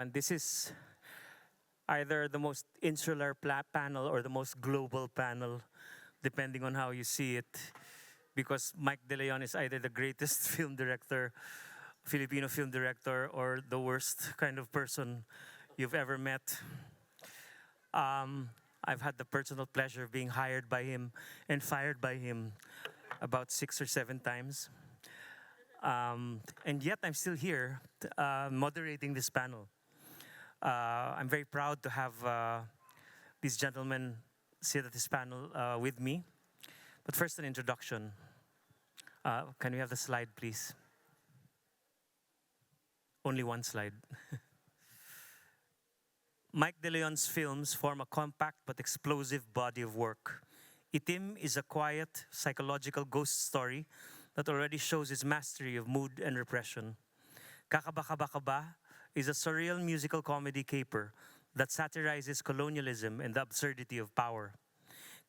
And this is either the most insular panel or the most global panel, depending on how you see it, because Mike De Leon is either the greatest film director, Filipino film director, or the worst kind of person you've ever met. I've had the personal pleasure of being hired by him and fired by him about 6 or 7 times. And yet I'm still here moderating this panel. I'm very proud to have these gentlemen sit at this panel with me. But first, an introduction. Can we have the slide, please? Only one slide. Mike De Leon's films form a compact but explosive body of work. Itim is a quiet, psychological ghost story that already shows his mastery of mood and repression. Kakaba is a surreal musical comedy caper that satirizes colonialism and the absurdity of power.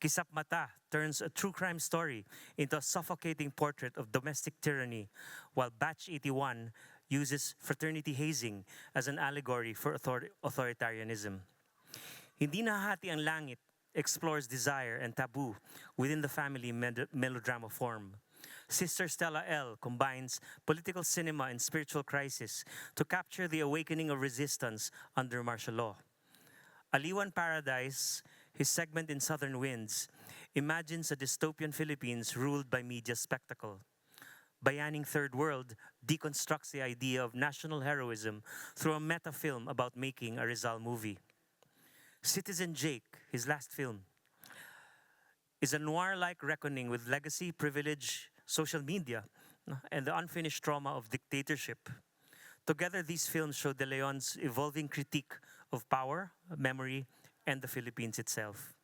Kisap Mata turns a true crime story into a suffocating portrait of domestic tyranny, while Batch 81 uses fraternity hazing as an allegory for authoritarianism. Hindi Nahati ang Langit explores desire and taboo within the family melodrama form. Sister Stella L. combines political cinema and spiritual crisis to capture the awakening of resistance under martial law. Aliwan Paradise, his segment in Southern Winds, imagines a dystopian Philippines ruled by media spectacle. Bayaning Third World deconstructs the idea of national heroism through a meta-film about making a Rizal movie. Citizen Jake, his last film, is a noir-like reckoning with legacy, privilege, social media, and the unfinished trauma of dictatorship. Together, these films show De Leon's evolving critique of power, memory, and the Philippines itself.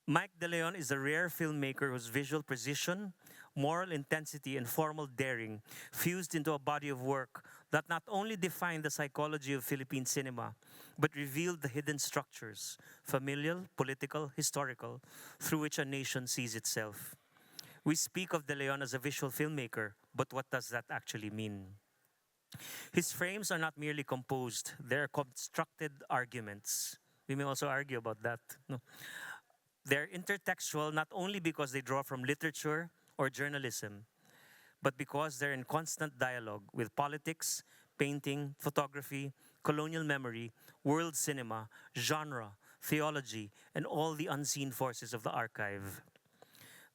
Mike De Leon is a rare filmmaker whose visual precision, moral intensity, and formal daring fused into a body of work that not only defined the psychology of Philippine cinema, but revealed the hidden structures, familial, political, historical, through which a nation sees itself. We speak of De Leon as a visual filmmaker, but what does that actually mean? His frames are not merely composed, they're constructed arguments. We may also argue about that. No. They're intertextual not only because they draw from literature or journalism, but because they're in constant dialogue with politics, painting, photography, colonial memory, world cinema, genre, theology, and all the unseen forces of the archive.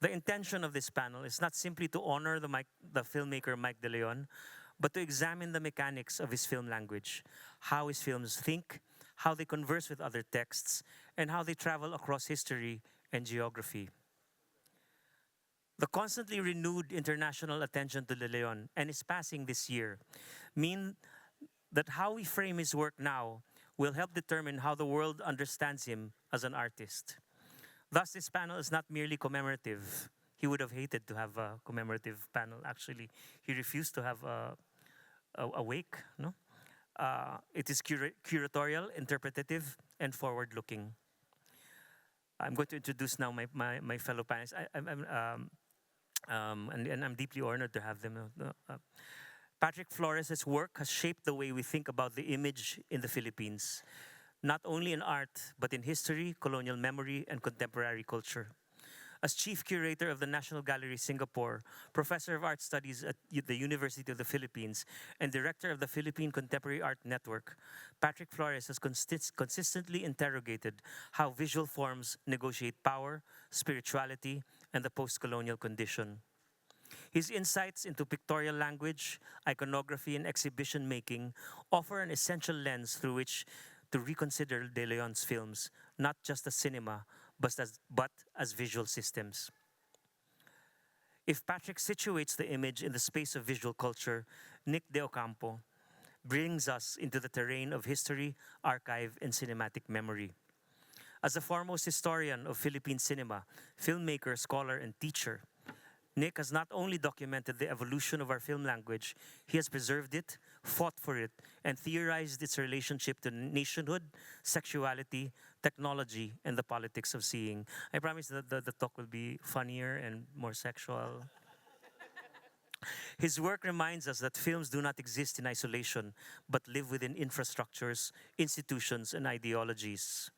The intention of this panel is not simply to honor the filmmaker Mike De Leon, but to examine the mechanics of his film language, how his films think, how they converse with other texts, and how they travel across history and geography. The constantly renewed international attention to De Leon and his passing this year mean that how we frame his work now will help determine how the world understands him as an artist. Thus, this panel is not merely commemorative. He would have hated to have a commemorative panel, actually. He refused to have a wake, no? It is curatorial, interpretative, and forward-looking. I'm going to introduce now my fellow panelists. And I'm deeply honored to have them. Patrick Flores' work has shaped the way we think about the image in the Philippines, not only in art, but in history, colonial memory, and contemporary culture. As Chief Curator of the National Gallery Singapore, Professor of Art Studies at the University of the Philippines, and Director of the Philippine Contemporary Art Network, Patrick Flores has consistently interrogated how visual forms negotiate power, spirituality, and the post-colonial condition. His insights into pictorial language, iconography, and exhibition making offer an essential lens through which to reconsider De Leon's films, not just as cinema, but as visual systems. If Patrick situates the image in the space of visual culture, Nick Deocampo brings us into the terrain of history, archive, and cinematic memory. As the foremost historian of Philippine cinema, filmmaker, scholar, and teacher, Nick has not only documented the evolution of our film language, he has preserved it, fought for it, and theorized its relationship to nationhood, sexuality, technology, and the politics of seeing. I promise that the talk will be funnier and more sexual. His work reminds us that films do not exist in isolation, but live within infrastructures, institutions, and ideologies.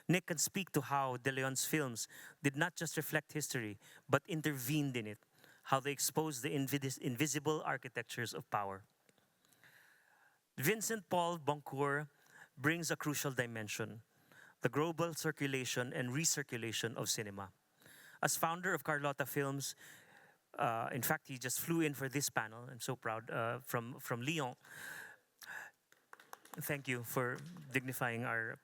Nick can speak to how De Leon's films did not just reflect history, but intervened in it, how they exposed the invisible architectures of power. Vincent Paul-Boncour brings a crucial dimension: the global circulation and recirculation of cinema. As founder of Carlotta Films, in fact, he just flew in for this panel. I'm so proud, from Lyon. Thank you for dignifying our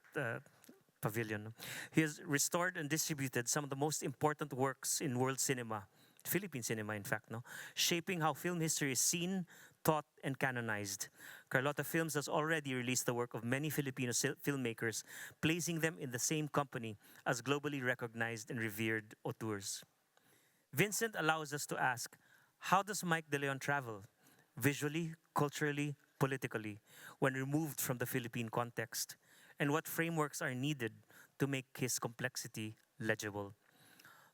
pavilion. He has restored and distributed some of the most important works in world cinema, Philippine cinema, in fact, no, shaping how film history is seen, taught, and canonized. Carlotta Films has already released the work of many Filipino filmmakers, placing them in the same company as globally recognized and revered auteurs. Vincent allows us to ask, how does Mike De Leon travel? Visually, culturally, politically, when removed from the Philippine context? And what frameworks are needed to make his complexity legible?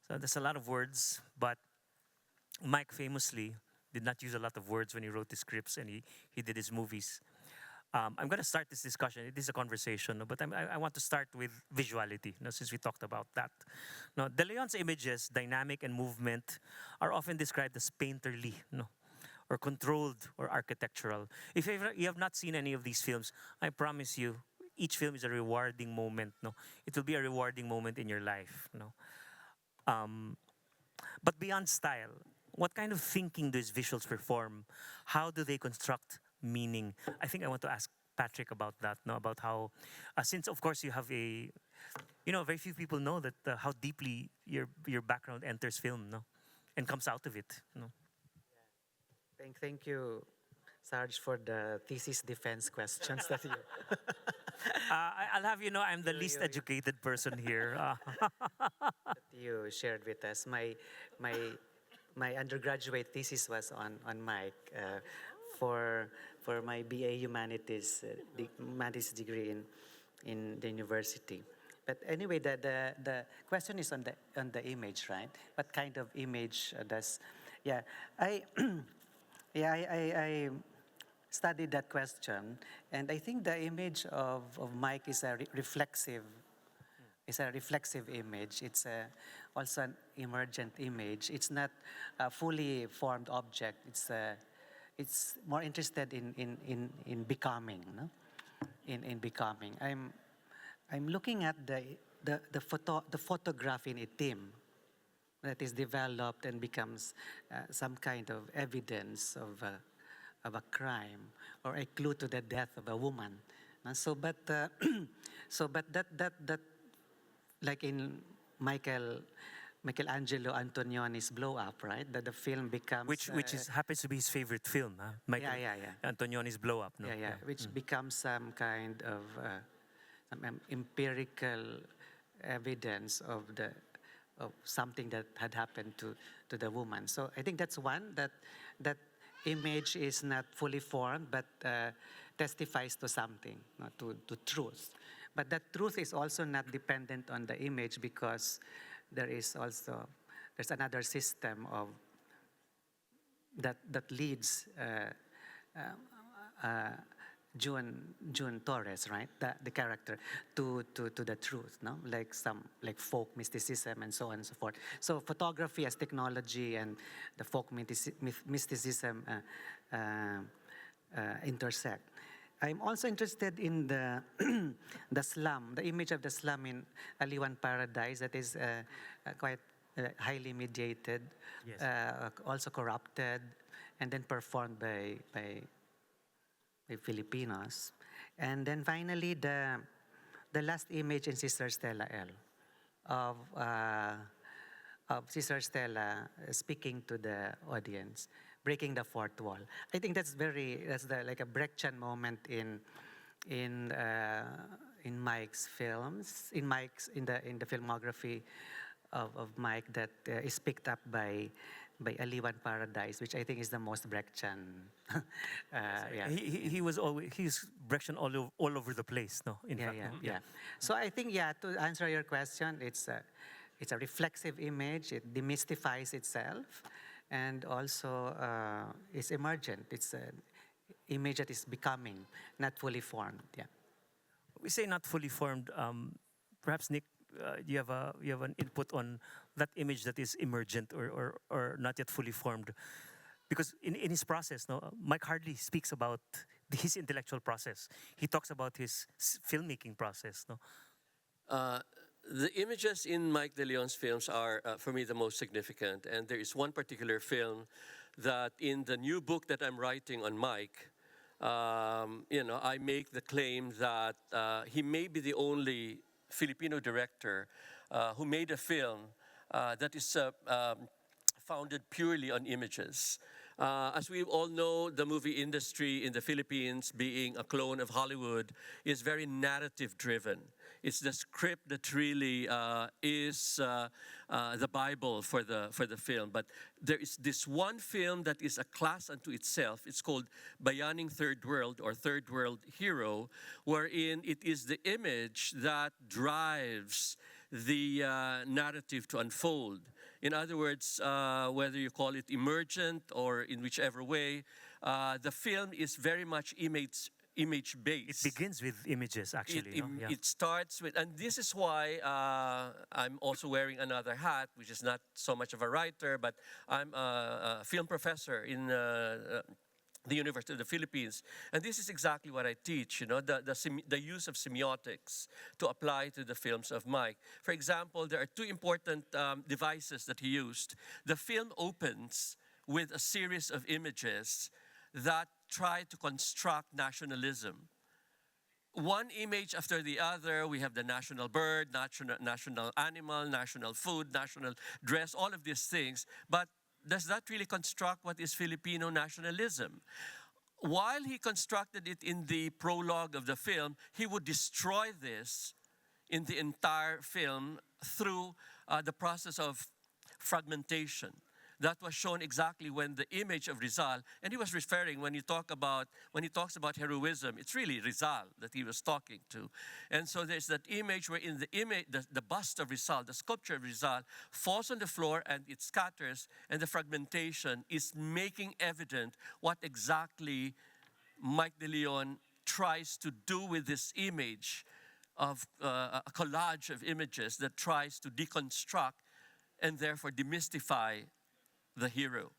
So there's a lot of words, but Mike famously did not use a lot of words when he wrote his scripts and he did his movies. I'm going to start this discussion. It is a conversation, no, but I want to start with visuality, no, since we talked about that. No, De Leon's images, dynamic and movement, are often described as painterly, no, or controlled or architectural. If you have not seen any of these films, I promise you, each film is a rewarding moment. No, it will be a rewarding moment in your life. No, but beyond style, what kind of thinking do these visuals perform? How do they construct meaning? I think I want to ask Patrick about that, no, about how, since of course you have very few people know that how deeply your background enters film, no, and comes out of it, no. Thank you, Sarge, for the thesis defense questions that you I'll have you know I'm the least educated person here. that you shared with us. My undergraduate thesis was on Mike for my BA Humanities Humanities degree in the university. But anyway, the question is on the image, right? What kind of image does? Yeah, I studied that question, and I think the image of Mike is a reflexive. It's a reflexive image. It's also an emergent image. It's not a fully formed object. It's more interested in becoming, no? In becoming. I'm looking at the photograph in a team that is developed and becomes some kind of evidence of a crime or a clue to the death of a woman. But that like in Angelo Antonioni's Blow Up, right? That the film becomes which happens to be his favorite film, huh? Antonioni's Blow Up, no? Which becomes some kind of some empirical evidence of something that had happened to the woman. So I think that's one, that image is not fully formed, but testifies to something, to truth. But that truth is also not dependent on the image, because there's another system of that leads June Torres, right? The character to the truth, no? Like folk mysticism and so on and so forth. So photography as technology and the folk mysticism intersect. I'm also interested in the the slum, the image of the slum in Aliwan Paradise, that is quite highly mediated, yes. Also corrupted, and then performed by Filipinos. And then finally, the last image in Sister Stella L, of Sister Stella speaking to the audience, breaking the fourth wall. I think that's like a Brechtian moment in Mike's films, in the filmography of Mike, that is picked up by Aliwan Paradise, which I think is the most Brechtian. He's Brechtian all over the place, no? Yeah. So I think, to answer your question, it's a reflexive image. It demystifies itself, and also it's emergent. It's an image that is becoming, not fully formed. Yeah. We say not fully formed. Perhaps Nick, you have an input on that image that is emergent or not yet fully formed, because in his process, no, Mike hardly speaks about his intellectual process. He talks about his filmmaking process. No, The images in Mike De Leon's films are, for me, the most significant. And there is one particular film that in the new book that I'm writing on Mike, I make the claim that he may be the only Filipino director who made a film that is founded purely on images. As we all know, the movie industry in the Philippines, being a clone of Hollywood, is very narrative-driven. It's the script that really is the Bible for the film. But there is this one film that is a class unto itself. It's called Bayaning Third World or Third World Hero, wherein it is the image that drives the narrative to unfold. In other words, whether you call it emergent or in whichever way, the film is very much image-based. it begins with images, actually. It starts with, and this is why I'm also wearing another hat, which is not so much of a writer, but I'm a film professor in the University of the Philippines. And this is exactly what I teach, the use of semiotics to apply to the films of Mike. For example, there are two important devices that he used. The film opens with a series of images that try to construct nationalism. One image after the other, we have the national bird, national animal, national food, national dress, all of these things. But does that really construct what is Filipino nationalism? While he constructed it in the prologue of the film, he would destroy this in the entire film through the process of fragmentation. That was shown exactly when the image of Rizal, and he was referring, when he talks about heroism, it's really Rizal that he was talking to. And so there's that image where in the image, the bust of Rizal, the sculpture of Rizal, falls on the floor and it scatters, and the fragmentation is making evident what exactly Mike De Leon tries to do with this image of a collage of images that tries to deconstruct and therefore demystify the hero.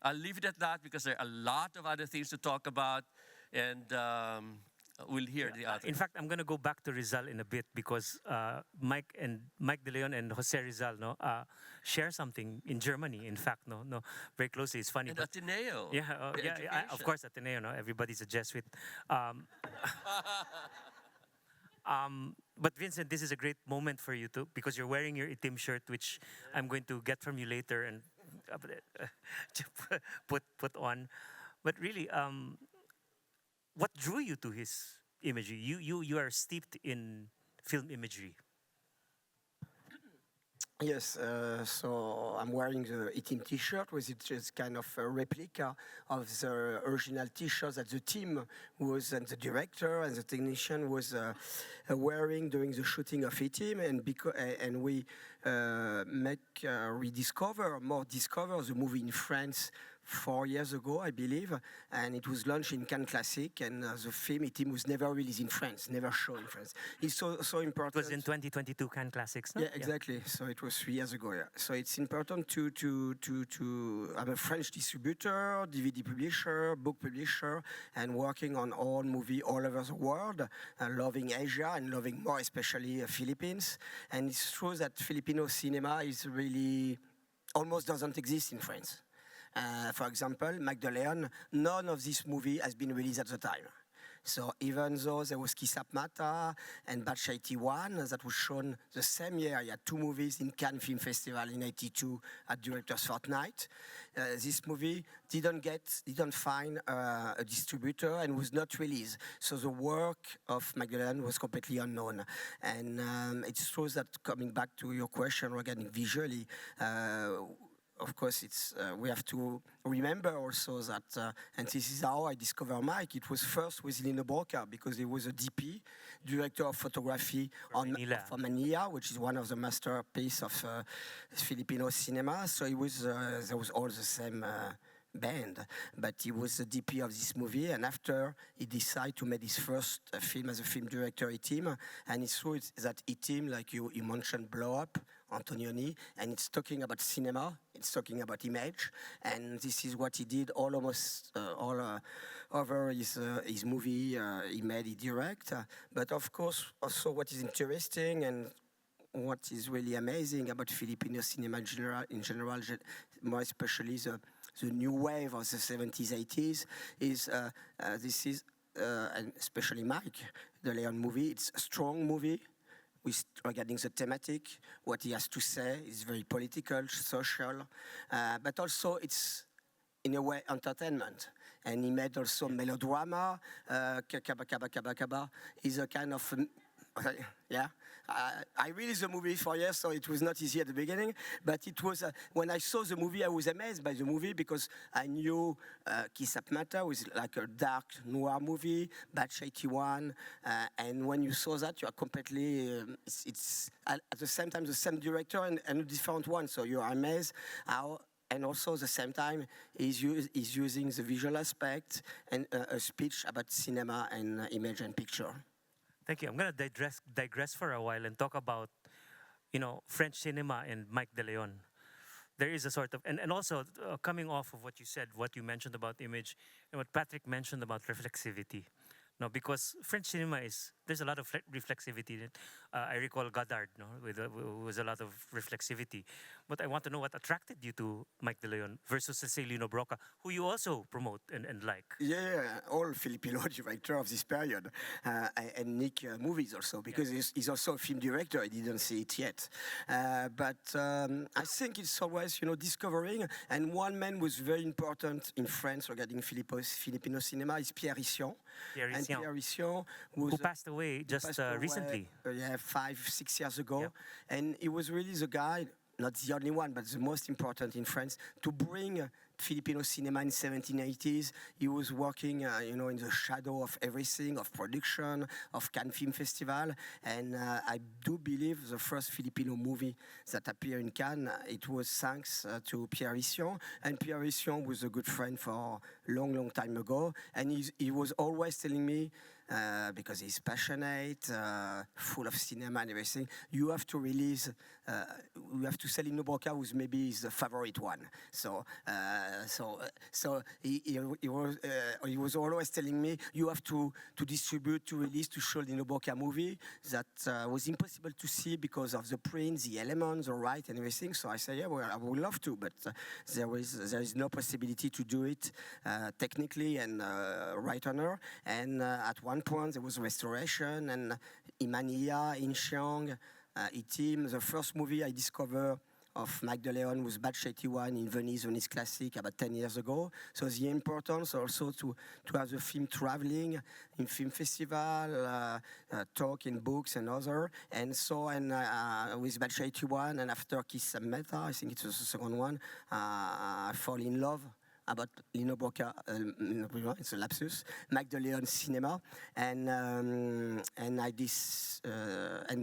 I'll leave it at that because there are a lot of other things to talk about, and we'll hear the other. In fact, I'm going to go back to Rizal in a bit because Mike De Leon and Jose Rizal share something in Germany. In fact, very closely. It's funny. And Ateneo. Yeah, of course, Ateneo. No, everybody's a Jesuit. But Vincent, this is a great moment for you too, because you're wearing your itim shirt, which I'm going to get from you later and put on. But really, what drew you to his imagery? You are steeped in film imagery. Yes, so I'm wearing the itim T-shirt, which is kind of a replica of the original T-shirt that the team was, and the director and the technician was wearing during the shooting of itim, and we discover the movie in France 4 years ago, I believe, and it was launched in Cannes Classic, and the film itim was never released in France, never shown in France. It's so important. It was in 2022 Cannes Classics, no? Yeah, exactly. Yeah. So it was 3 years ago. Yeah. So it's important to have a French distributor, DVD publisher, book publisher, and working on all movie all over the world, loving Asia and loving more especially Philippines. And it's true that Filipino cinema is really almost doesn't exist in France. For example, Mike De Leon, none of this movie has been released at the time. So even though there was Kisap Mata and Batch 81 that was shown the same year, you had 2 movies in Cannes Film Festival in '82 at Director's Fortnight. This movie didn't find a distributor and was not released. So the work of Mike De Leon was completely unknown. And it shows that, coming back to your question regarding visually, of course, it's we have to remember also that, and this is how I discovered Mike. It was first with Lino Broca because he was a DP, director of photography for Manila, which is one of the masterpieces of Filipino cinema. So it was there was all the same band, but he was the DP of this movie. And after he decided to make his first film as a film director, E-Team, and it's true that E-Team, like you mentioned, Blow Up, Antonioni, and it's talking about cinema, it's talking about image, and this is what he did almost all over his movie he made, he direct. But of course, also what is interesting and what is really amazing about Filipino cinema in general, more especially the new wave of the 70s, 80s, is this is, and especially Mike, the Leon movie, it's a strong movie regarding the thematic, what he has to say is very political, social, but also it's in a way entertainment. And he made also melodrama. Kaba is a kind of, yeah. I released the movie 4 years, so it was not easy at the beginning. But it was, when I saw the movie, I was amazed by the movie because I knew Kiss Up Matter was like a dark noir movie, Batch 81. And when you saw that, you are completely, it's at the same time the same director and a different one. So you are amazed how. And also, at the same time, he's using the visual aspect and a speech about cinema and image and picture. Thank you. I'm going to digress for a while and talk about, French cinema and Mike De Leon. There is a sort of, and also coming off of what you said, what you mentioned about image, and what Patrick mentioned about reflexivity. No, because French cinema there's a lot of reflexivity in it. I recall Godard, with a lot of reflexivity. But I want to know what attracted you to Mike De Leon versus Lino Broca, who you also promote and like. Yeah, all Filipino director of this period, and Nick movies also, because he's also a film director. I didn't see it yet. But I think it's always, discovering. And one man was very important in France regarding Filipino cinema is Pierre Rissian. And Pierre Rissian who passed away recently. 5-6 years ago. Yep. And he was really the guy, not the only one, but the most important in France, to bring Filipino cinema in the 1780s. He was working, in the shadow of everything, of production, of Cannes Film Festival. And I do believe the first Filipino movie that appeared in Cannes, it was thanks to Pierre Rissian. And Pierre Rissian was a good friend for a long, long time ago. And he was always telling me, because he's passionate, full of cinema and everything, you have to release, you have to sell Lino Broca, who's maybe his favorite one. So he was always telling me, you have to distribute, to release, to show Lino Broca movie that was impossible to see because of the prints, the elements, the right, and everything. So I said, yeah, well, I would love to, but there is no possibility to do it technically and right honor. And at one point there was restoration, and in Manila, in Xiang, E-Team. The first movie I discovered of Mike De Leon was Batch 81 in Venice Classic about 10 years ago. So the importance also to have the film traveling in film festival, talk in books and other. And so, with Batch 81 and after Kiss and Meta, I think it was the second one, I fall in love about Lino Broca, it's a lapsus, Mike De Leon cinema, and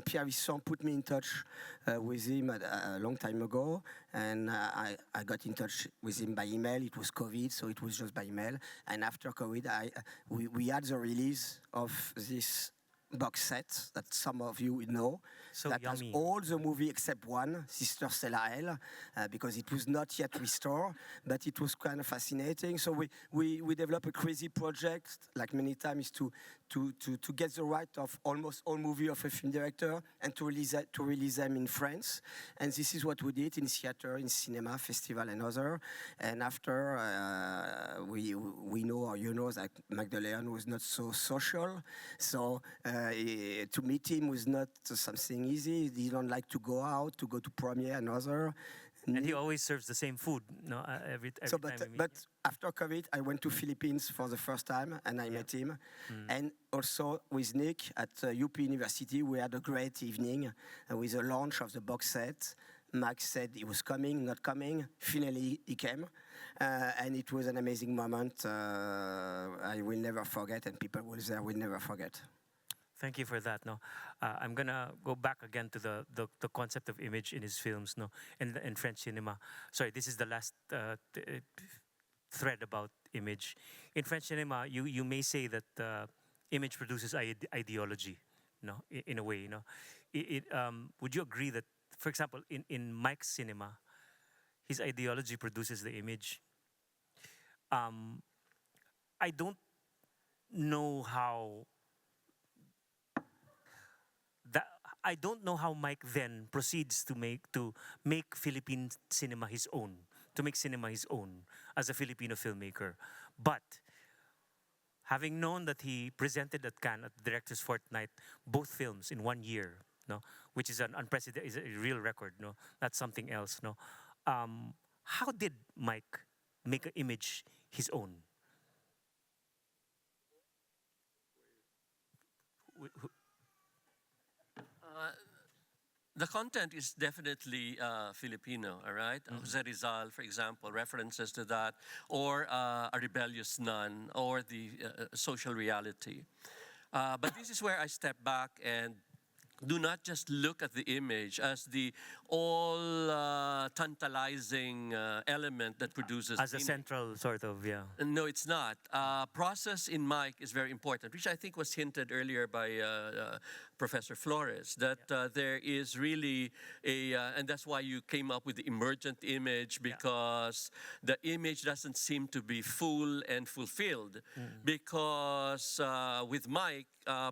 Pierre Vincent put me in touch with him a long time ago, and I got in touch with him by email. It was COVID, so it was just by email. And after COVID, we had the release of this box set that some of you know. So that yummy. Has all the movie except one, Sister Stella L, because it was not yet restored, but it was kind of fascinating. So we developed a crazy project, like many times, to get the right of almost all movie of a film director and to release them in France. And this is what we did in theater, in cinema, festival, and other. And after we know, or you know, that Mike De Leon was not so social. So to meet him was not something easy. He don't like to go out, to go to premiere and other. And he always serves the same food, every time we meet. But after COVID, I went to Philippines for the first time, and I met him. And also with Nick at UP University, we had a great evening with a launch of the box set. Max said he was coming, not coming. Finally, he came. And it was an amazing moment. I will never forget, and people who was there will never forget. Thank you for that. No, I'm gonna go back again to the concept of image in his films. No, in French cinema. Sorry, this is the last thread about image. In French cinema, you may say that image produces ideology. No, in a way. You know, would you agree that, for example, in Mike's cinema, his ideology produces the image? I don't know how that I don't know how Mike then proceeds to make Philippine cinema his own, to make cinema his own as a Filipino filmmaker. But having known that he presented at Cannes at the Directors Fortnight both films in 1 year, no, which is an unprecedented, is a real record, no, that's something else, no. How did Mike make an image his own? The content is definitely Filipino, all right? Jose Rizal, for example, references to that, or A Rebellious Nun, or the social reality. But this is where I step back and do not just look at the image as the all tantalizing element that produces As a image. central sort of, yeah. No, it's not. Process in Mike is very important, which I think was hinted earlier by Professor Flores, that there is really and that's why you came up with the emergent image, because the image doesn't seem to be full and fulfilled. Because with Mike,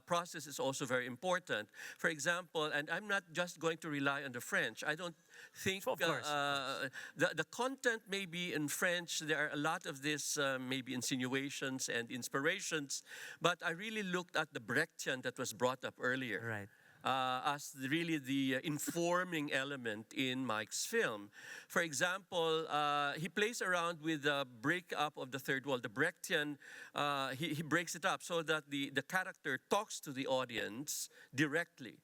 process is also very important. For example, and I'm not just going to rely on the French. I don't think Of course. the content may be in French. There are a lot of this maybe insinuations and inspirations, but I really looked at the Brechtian that was brought up earlier. Right. As really the informing element in Mike's film. For example, he plays around with the breakup of the third wall. The Brechtian, he breaks it up so that the character talks to the audience directly.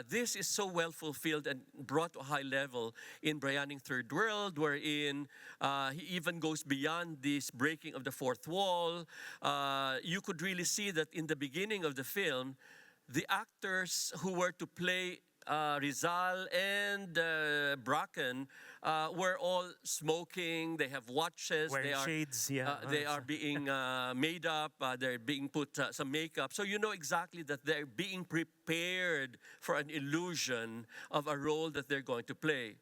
This is so well fulfilled and brought to a high level in Brianing Third World, wherein he even goes beyond this breaking of the fourth wall. You could really see that in the beginning of the film, the actors who were to play Rizal and Bracken were all smoking. They have watches. Wearing shades, yeah. They are being made up. They're being put some makeup. So you know exactly that they're being prepared for an illusion of a role that they're going to play.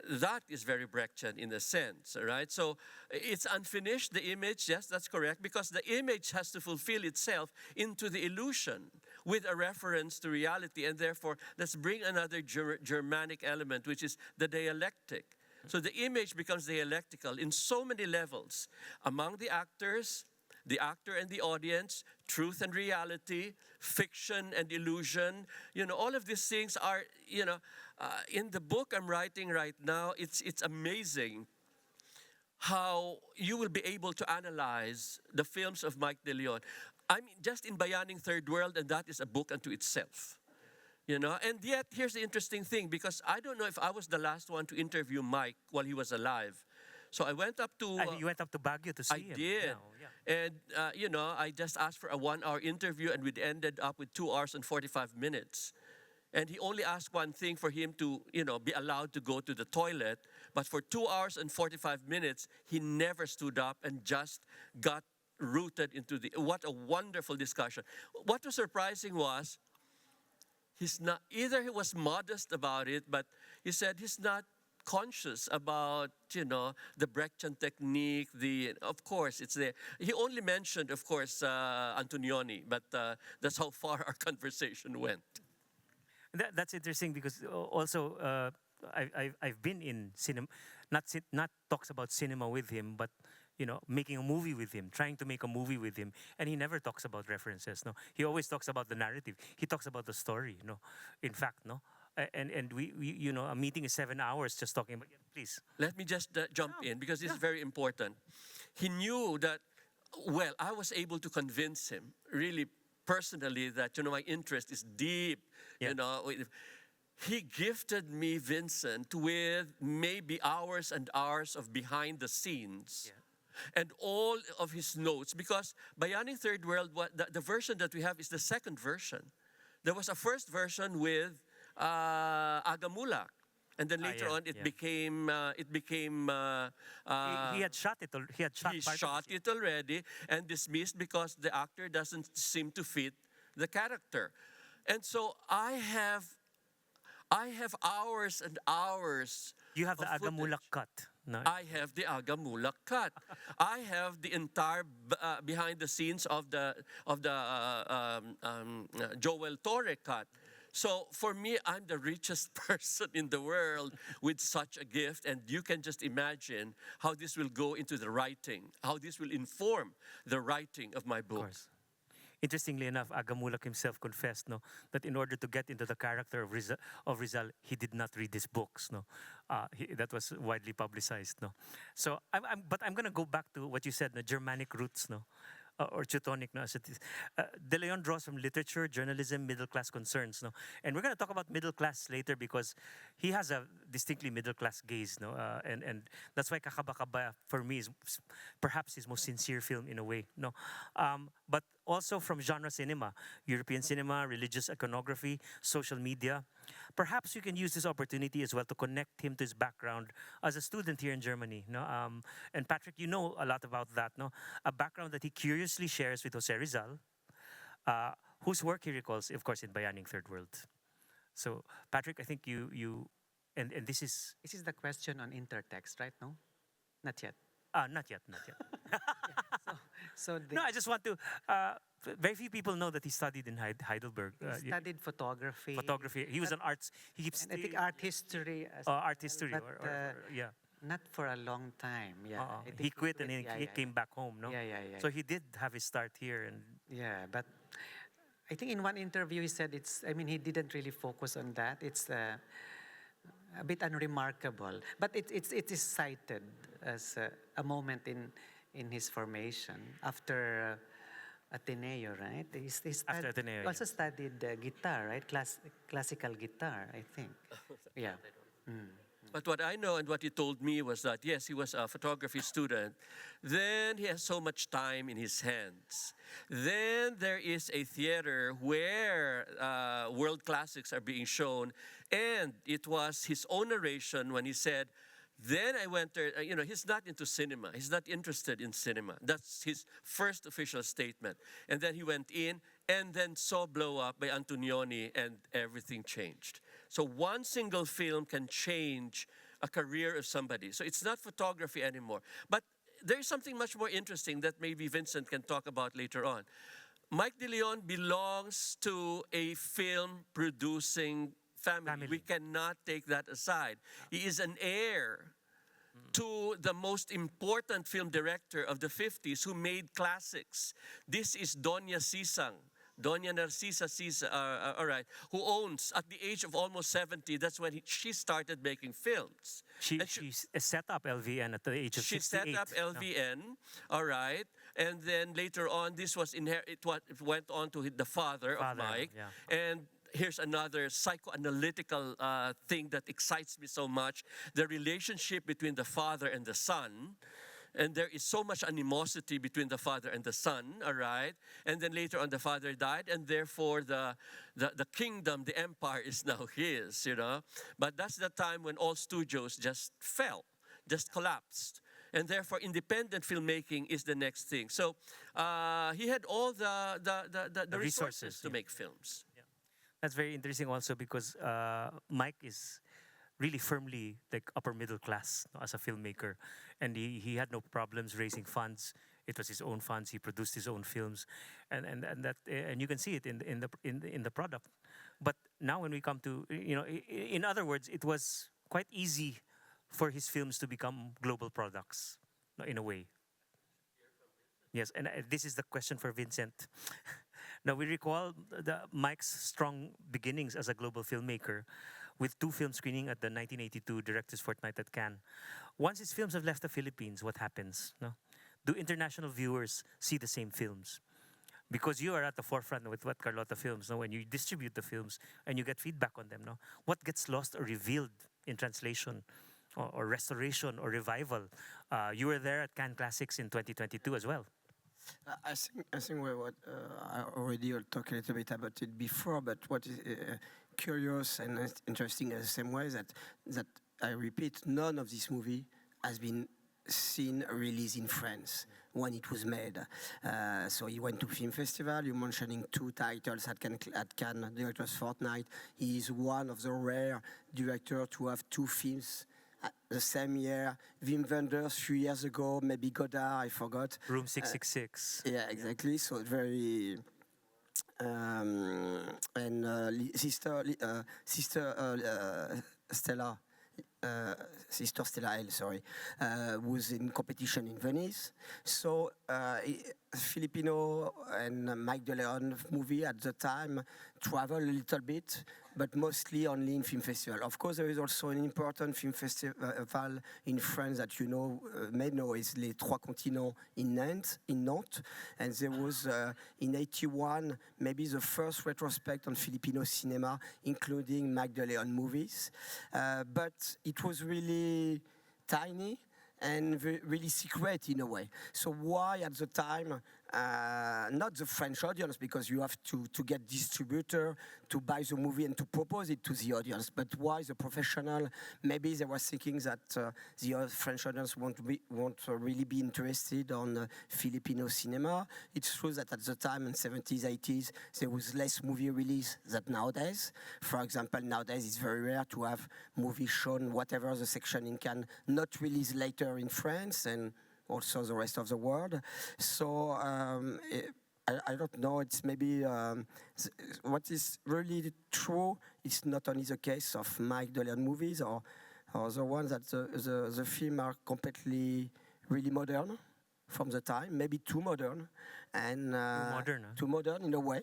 That is very Brechtian in a sense, right? So it's unfinished, the image, yes, that's correct, because the image has to fulfill itself into the illusion with a reference to reality, and therefore let's bring another Germanic element, which is the dialectic. So the image becomes dialectical in so many levels among the actors, the actor and the audience, truth and reality, fiction and illusion. You know, all of these things are, you know, in the book I'm writing right now, it's amazing how you will be able to analyze the films of Mike De Leon. I mean, just in Bayaning Third World, and that is a book unto itself. You know, and yet here's the interesting thing, because I don't know if I was the last one to interview Mike while he was alive. So I went up to... you went up to Baguio to see him. I did. Yeah. And, you know, I just asked for a 1-hour interview, and we ended up with 2 hours and 45 minutes. And he only asked one thing, for him to, you know, be allowed to go to the toilet. But for 2 hours and 45 minutes, he never stood up and just got rooted into the... What a wonderful discussion. What was surprising was, he's not... Either he was modest about it, but he said he's not conscious about, you know, the Brechtian technique, of course, it's there. He only mentioned, of course, Antonioni, but that's how far our conversation went. That's interesting, because also I've been in cinema, not talks about cinema with him, but you know, making a movie with him, trying to make a movie with him, and he never talks about references. No, he always talks about the narrative. He talks about the story. No, in fact, no. And we you know, a meeting is 7 hours just talking about. Please. Let me just jump in, because this is very important. He knew that. Well, I was able to convince him really personally that, you know, my interest is deep. Yeah. You know, he gifted me, Vincent, with maybe hours and hours of behind the scenes. And all of his notes, because Bayaning Third World, the version that we have is the second version. There was a first version with Agamulak, and then later on it became He had shot it. He had shot. he part of shot it already and dismissed because the actor doesn't seem to fit the character. And so I have hours and hours. You have the of footage. Agamulak cut. No. I have the Agamulak cut. I have the entire behind the scenes of the Joel Torre cut. So for me, I'm the richest person in the world with such a gift, and you can just imagine how this will go into the writing, how this will inform the writing of my book. Of course. Interestingly enough, Agamulak himself confessed, no, that in order to get into the character of Rizal, he did not read his books, no. That was widely publicized, no. So, but I'm going to go back to what you said, no, Germanic roots, no, or Teutonic, no, as it is. De Leon draws from literature, journalism, middle-class concerns, no. And we're going to talk about middle class later because he has a distinctly middle-class gaze, no. And that's why Kakaba for me is perhaps his most sincere film in a way, no. But also from genre cinema, European cinema, religious iconography, social media. Perhaps you can use this opportunity as well to connect him to his background as a student here in Germany. No? And Patrick, you know a lot about that. No? A background that he curiously shares with Jose Rizal, whose work he recalls, of course, in Bayaning Third World. So, Patrick, I think and this is... This is the question on intertext, right? No? Not yet. Not yet. So No, I just want to... very few people know that he studied in Heidelberg. he studied photography. Photography. He was an arts... He keeps... And I think art history. art history. But, Yeah. not for a long time. Yeah. I think He quit and he came back home, no? Yeah. So he did have his start here. And Yeah, but I think in one interview he said he didn't really focus on that. It's a bit unremarkable. But it is cited as a moment in his formation after Ateneo, right? After Ateneo, also studied guitar, right? Classical guitar, I think. Yeah. But what I know and what he told me was that, yes, he was a photography student. Then he has so much time in his hands. Then there is a theater where world classics are being shown. And it was his own narration when he said, then I went there, he's not into cinema. He's not interested in cinema. That's his first official statement. And then he went in and then saw Blow Up by Antonioni and everything changed. So one single film can change a career of somebody. So it's not photography anymore. But there's something much more interesting that maybe Vincent can talk about later on. Mike De Leon belongs to a film producing family. We cannot take that aside. He is an heir to the most important film director of the 50s who made classics. This is Doña Narcisa Sisa, all right, who owns, at the age of almost 70, that's when she started making films. She set up LVN at the age of 68. She set up LVN, all right, and then later on, this was it went on to the father of Mike, and here's another psychoanalytical thing that excites me so much, the relationship between the father and the son. And there is so much animosity between the father and the son, all right? And then later on, the father died, and therefore the kingdom, the empire is now his, But that's the time when all studios just fell, just collapsed. And therefore, independent filmmaking is the next thing. So he had all the resources to make films. That's very interesting also because Mike is really firmly like upper middle class as a filmmaker, and he had no problems raising funds. It was his own funds. He produced his own films, and you can see it in the product. But now when we come to in other words, it was quite easy for his films to become global products, in a way. Yes, and this is the question for Vincent. Now, we recall Mike's strong beginnings as a global filmmaker with 2 film screenings at the 1982 Directors' Fortnight at Cannes. Once his films have left the Philippines, what happens? No? Do international viewers see the same films? because you are at the forefront with what Carlota films, no? When you distribute the films and you get feedback on them, no? What gets lost or revealed in translation or restoration or revival? You were there at Cannes Classics in 2022 as well. I think I already talked a little bit about it before, but what is curious and interesting in the same way that I repeat, none of this movie has been seen released in France when it was made. So he went to film festival. You're mentioning 2 titles at Cannes Directors Fortnight. He is one of the rare directors to have 2 films the same year. Wim Wenders, a few years ago, maybe Godard, I forgot. Room 666. Yeah, exactly. So very. Sister Stella. Sister Stella L, sorry, was in competition in Venice. So Filipino and Mike de Leon movie at the time traveled a little bit, but mostly only in film festival. Of course, there is also an important film festival in France that you know, may know, is Les Trois Continents in Nantes, and there was in '81 maybe the first retrospect on Filipino cinema, including Mike de Leon movies, but it was really tiny and really secret in a way. So why at the time, not the French audience, because you have to get distributor to buy the movie and to propose it to the audience, but why the professional? Maybe they were thinking that the French audience won't really be interested on Filipino cinema. It's true that at the time in 70s, 80s, there was less movie release than nowadays. For example, nowadays it's very rare to have movies shown, whatever the section in Cannes, not released later in France and also the rest of the world. So I don't know, it's maybe what is really true. It's not only the case of Mike de Leon movies or the ones that the film are completely really modern from the time, maybe too modern, and too modern in a way.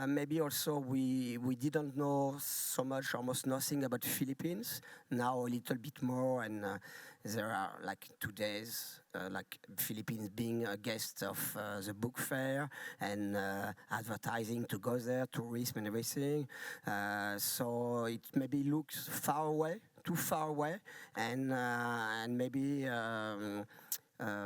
Maybe also we didn't know so much, almost nothing about Philippines. Now a little bit more, and there are like 2 days, like Philippines being a guest of the book fair and advertising to go there, tourism and everything. So it maybe looks far away, too far away, and maybe.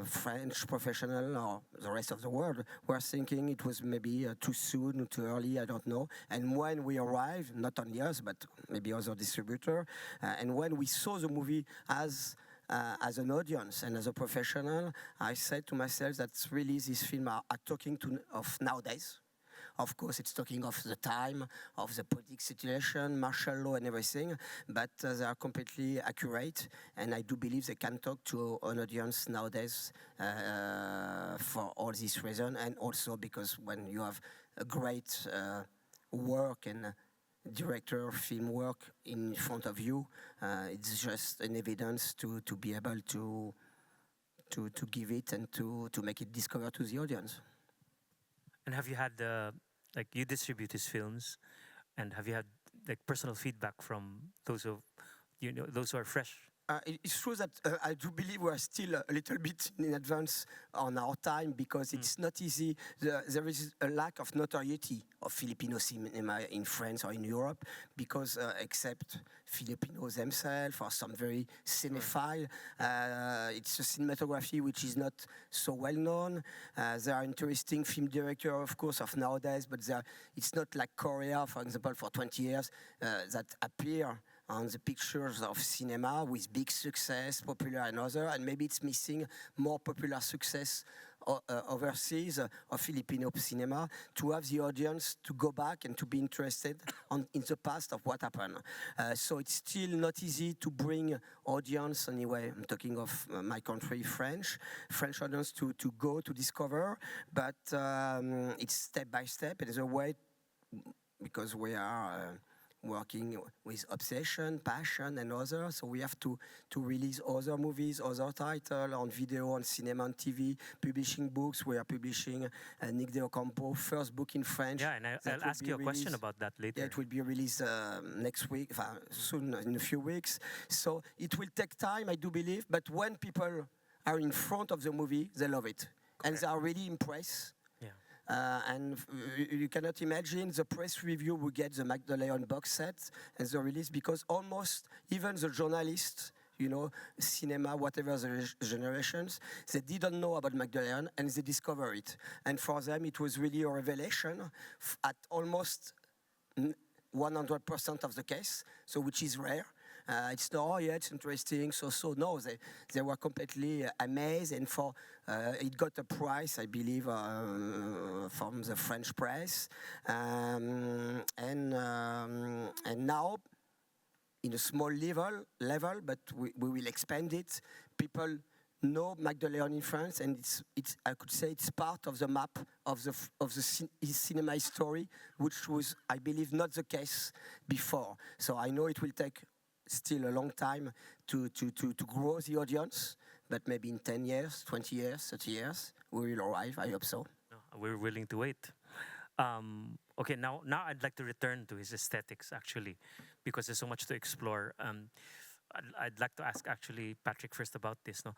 French professional or the rest of the world were thinking it was maybe too soon, too early, I don't know. And when we arrived, not only us, but maybe other distributor, and when we saw the movie as an audience and as a professional, I said to myself that really these films are talking of nowadays. Of course, it's talking of the time, of the political situation, martial law and everything, but they are completely accurate, and I do believe they can talk to an audience nowadays for all these reasons, and also because when you have a great work and director film work in front of you, it's just an evidence to be able to give it and to make it discover to the audience. And have you had like you distribute his films, and have you had like personal feedback from those who are fresh? It's true that I do believe we are still a little bit in advance on our time because it's not easy. There is a lack of notoriety of Filipino cinema in France or in Europe because except Filipinos themselves or some very cinephile, it's a cinematography which is not so well known. There are interesting film directors, of course, of nowadays, but it's not like Korea, for example, for 20 years that appear on the pictures of cinema with big success, popular and other, and maybe it's missing more popular success overseas of Filipino cinema to have the audience to go back and to be interested in the past of what happened. So it's still not easy to bring audience anyway. I'm talking of my country, French audience to go to discover, but it's step by step. It is a way because we are. Working with obsession, passion, and others. So we have to release other movies, other titles on video, on cinema, on TV, publishing books. We are publishing Nick Deocampo, first book in French. Yeah, and I'll ask you a question about that later. Yeah, it will be released next week, soon, in a few weeks. So it will take time, I do believe, but when people are in front of the movie, they love it. And they are really impressed. Yeah. You cannot imagine the press review we get the Magdalene box set and the release, because almost even the journalists, cinema, whatever the generations, they didn't know about Magdalene and they discover it. And for them, it was really a revelation at almost 100% of the case, so which is rare. It's not, oh yeah, it's interesting, so no, they were completely amazed, and it got a prize, I believe, from the French press, and now, in a small level, but we will expand it. People know Magdalene in France, and it's I could say it's part of the map of the cinema history, which was, I believe, not the case before. So I know it will take still a long time to grow the audience, but maybe in 10 years, 20 years, 30 years, we will arrive. I hope so. No, we're willing to wait. Okay, now I'd like to return to his aesthetics, actually, because there's so much to explore. I'd like to ask, actually, Patrick first about this. No,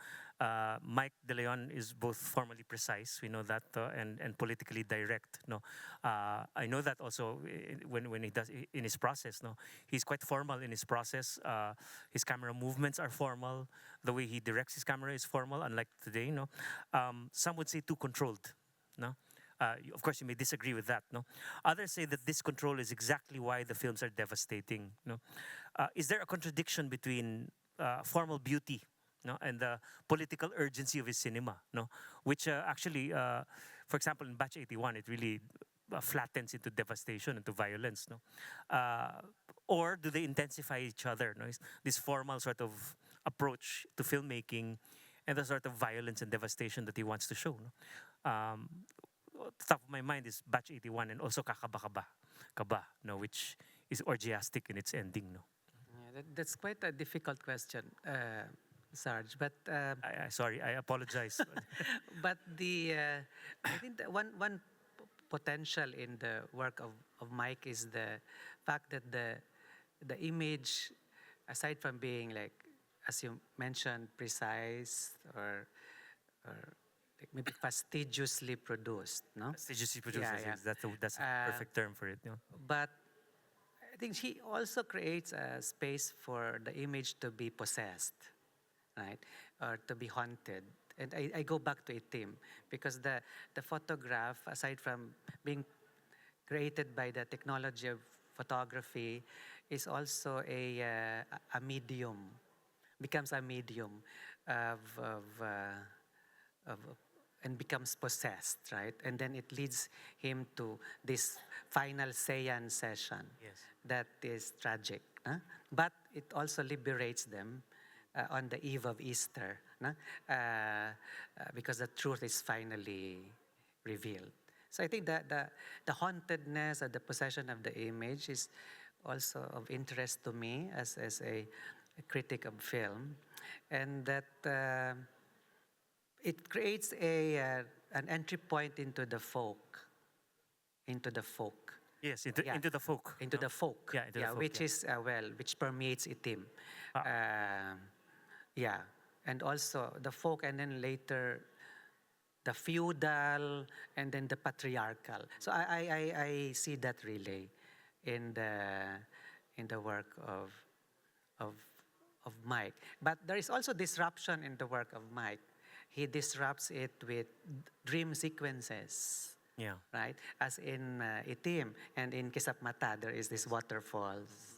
Mike De Leon is both formally precise, we know that, and politically direct. No, I know that also when he does in his process. No, he's quite formal in his process. His camera movements are formal. The way he directs his camera is formal, unlike today. No, some would say too controlled. No. Of course, you may disagree with that. No, others say that this control is exactly why the films are devastating. No, is there a contradiction between formal beauty, no, and the political urgency of his cinema? No, which actually, for example, in Batch 81, it really flattens into devastation, into violence. No, or do they intensify each other? No, this formal sort of approach to filmmaking, and the sort of violence and devastation that he wants to show. No? The top of my mind is Batch 81 and also Kaba, no, which is orgiastic in its ending. No, Yeah, that's quite a difficult question, Sarge. But sorry, I apologize. but I think that one potential in the work of Mike is the fact that the image, aside from being, like, as you mentioned, precise or like maybe fastidiously produced, no? Fastidiously produced, Yeah. that's a perfect term for it. You know? But I think he also creates a space for the image to be possessed, right? Or to be haunted. And I go back to Itim, because the photograph, aside from being created by the technology of photography, is also a medium, becomes a medium and becomes possessed, right? And then it leads him to this final seance session. Yes. That is tragic. Huh? But it also liberates them on the eve of Easter, no? Because the truth is finally revealed. So I think that the hauntedness or the possession of the image is also of interest to me as a critic of film, and that it creates an entry point into the folk. Yes, into the folk. Into the folk. Yeah, into the folk, which yeah. is which permeates Itim. And also the folk, and then later the feudal, and then the patriarchal. So I see that really in the work of Mike. But there is also disruption in the work of Mike. He disrupts it with dream sequences. Yeah. Right? As in Itim, and in Kisap Mata, there is this waterfalls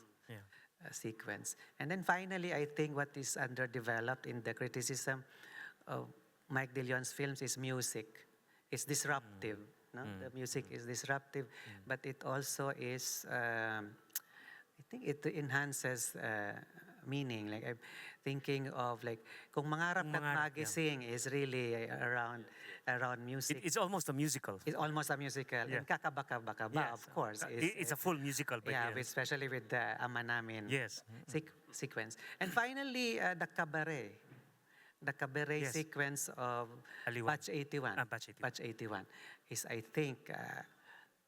sequence. And then finally, I think what is underdeveloped in the criticism of Mike De Leon's films is music. It's disruptive. No? The music is disruptive, but it also is, I think it enhances meaning. Like, I'm thinking of, like, Kung Mangarap Ka't Magising is really around music. It's almost a musical. It's almost a musical. Yeah. And Kakabaka, Yes. of course. It's a full musical. But Especially with the Ama Namin Yes. sequence. And finally, the cabaret. The cabaret sequence of Aliwan. Batch 81. Batch 81. Is, I think,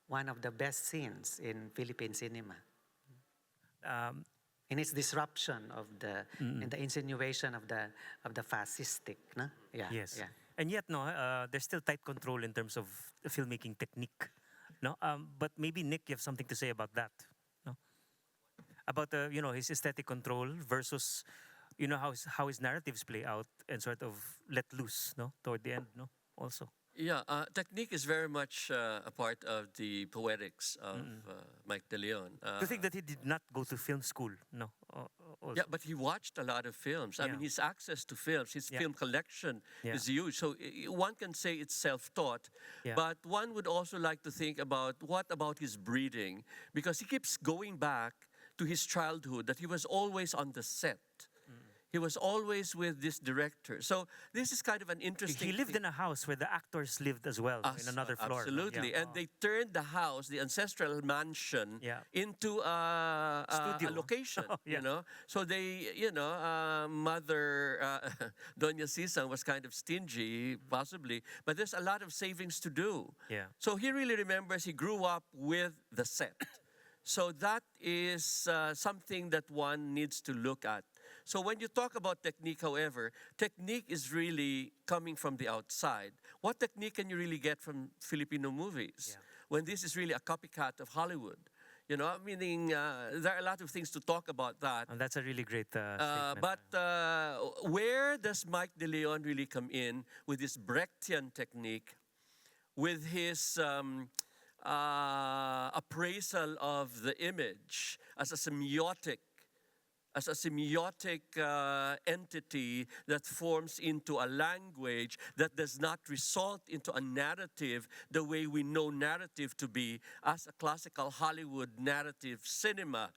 one of the best scenes in Philippine cinema. In its disruption of and the insinuation of the fascistic, no? Yeah. Yes. Yeah. And yet, no, there's still tight control in terms of the filmmaking technique. No, but maybe Nick, you have something to say about that. No, about the his aesthetic control versus how his narratives play out and sort of let loose. No, toward the end. No, also. Yeah, technique is very much a part of the poetics of Mike De Leon. To think that he did not go to film school. No, also. Yeah, but he watched a lot of films. I mean, his access to films, his film collection is huge. So one can say it's self-taught, but one would also like to think about what about his breeding, because he keeps going back to his childhood, that he was always on the set. He was always with this director. So this is kind of an interesting He lived in a house where the actors lived as well, in another floor. Absolutely. And they turned the house, the ancestral mansion, into a location, you know. So they, Mother Doña Sisang was kind of stingy, possibly, but there's a lot of savings to do. Yeah. So he really remembers he grew up with the set. So that is something that one needs to look at. So when you talk about technique, however, technique is really coming from the outside. What technique can you really get from Filipino movies when this is really a copycat of Hollywood? Meaning there are a lot of things to talk about that. And that's a really great statement. But where does Mike De Leon really come in with this Brechtian technique, with his appraisal of the image as a semiotic entity that forms into a language that does not result into a narrative the way we know narrative to be as a classical Hollywood narrative cinema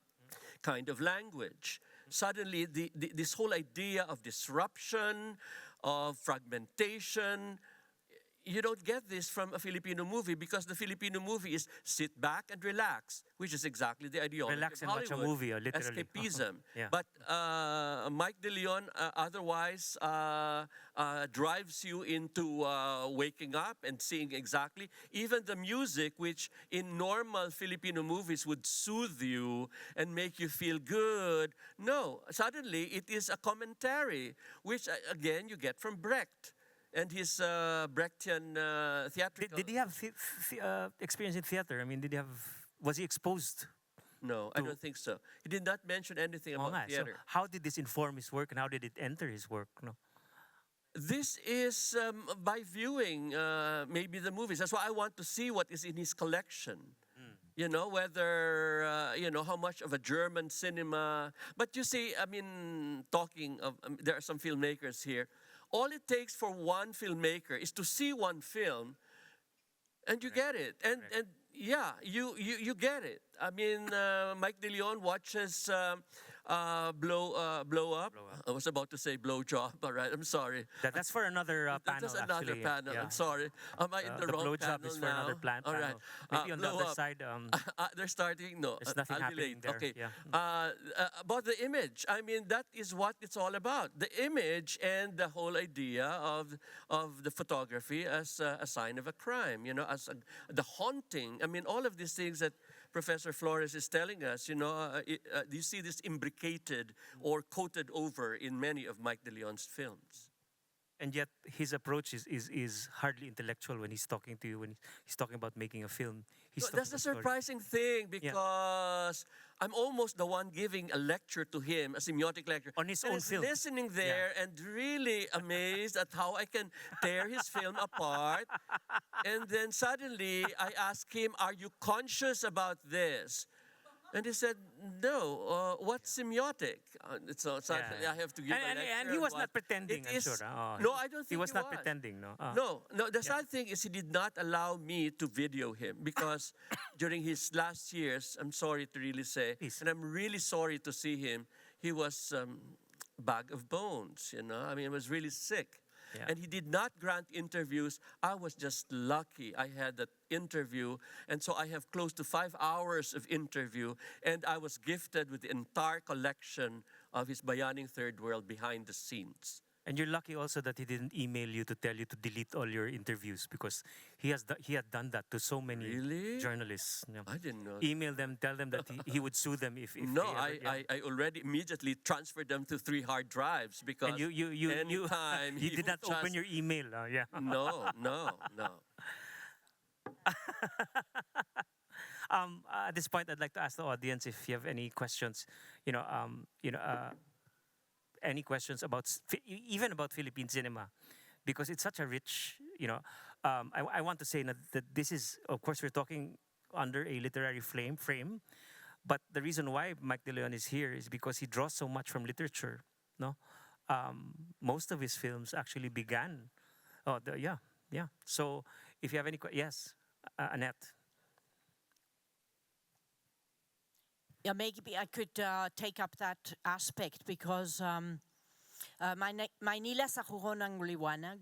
kind of language. Suddenly, this whole idea of disruption, of fragmentation, you don't get this from a Filipino movie, because the Filipino movie is sit back and relax, which is exactly the ideology Relax of and watch a Hollywood. movie, literally. Escapism. Yeah. But Mike De Leon otherwise drives you into waking up and seeing exactly, even the music, which in normal Filipino movies would soothe you and make you feel good. No, suddenly it is a commentary, which again you get from Brecht and his Brechtian theatrical. Did he have experience in theater? I mean, was he exposed? No, I don't think so. He did not mention anything about theater. So how did this inform his work, and how did it enter his work? No. This is by viewing maybe the movies. That's why I want to see what is in his collection. Whether, how much of a German cinema. But you see, I mean, talking of, there are some filmmakers here. All it takes for one filmmaker is to see one film, and you get it. And yeah, you get it. I mean, Mike De Leon watches Blow Up. I was about to say Blow Job. All right, I'm sorry. That's for another panel. That's another actually. panel. Yeah. I'm sorry. Am I in the wrong blow panel job is for now? another All right. Maybe on the Blow other Up. side. They're starting. No, There's nothing I'll be happening late. there. Okay. Yeah. About the image, I mean, that is what it's all about. The image and the whole idea of the photography as a sign of a crime. As the haunting. I mean, all of these things that Professor Flores is telling us, you see this imbricated or coated over in many of Mike De Leon's films. And yet his approach is hardly intellectual when he's talking to you, when he's talking about making a film. That's the surprising thing, because I'm almost the one giving a lecture to him, a semiotic lecture. On his and own he's film. listening there and really amazed at how I can tear his film apart. And then suddenly I asked him, are you conscious about this? And he said, no, what's semiotic? So suddenly I have to give a lecture. And he was not pretending, I'm sure. No, I don't think he was not pretending, no? No, the sad thing is he did not allow me to video him, because during his last years, I'm sorry to really say, and I'm really sorry to see him, he was bag of bones, I mean, he was really sick. Yeah. And he did not grant interviews. I was just lucky I had that interview. And so I have close to 5 hours of interview. And I was gifted with the entire collection of his Bayaning Third World behind the scenes. And you're lucky also that he didn't email you to tell you to delete all your interviews, because he had done that to so many Really? journalists. I didn't know. Email them, tell them that he would sue them if No, they ever, yeah. I already immediately transferred them to 3 hard drives because And you anytime you he did not would open just- your email. Yeah. No. At this point, I'd like to ask the audience if you have any questions. Any questions about even about Philippine cinema, because it's such a rich. I want to say that this is, of course, we're talking under a literary frame, but the reason why Mike De Leon is here is because he draws so much from literature. No, most of his films actually began. Yeah. So if you have any, yes, Annette. Yeah, maybe I could take up that aspect because Maynila sa Kuko ng Liwanag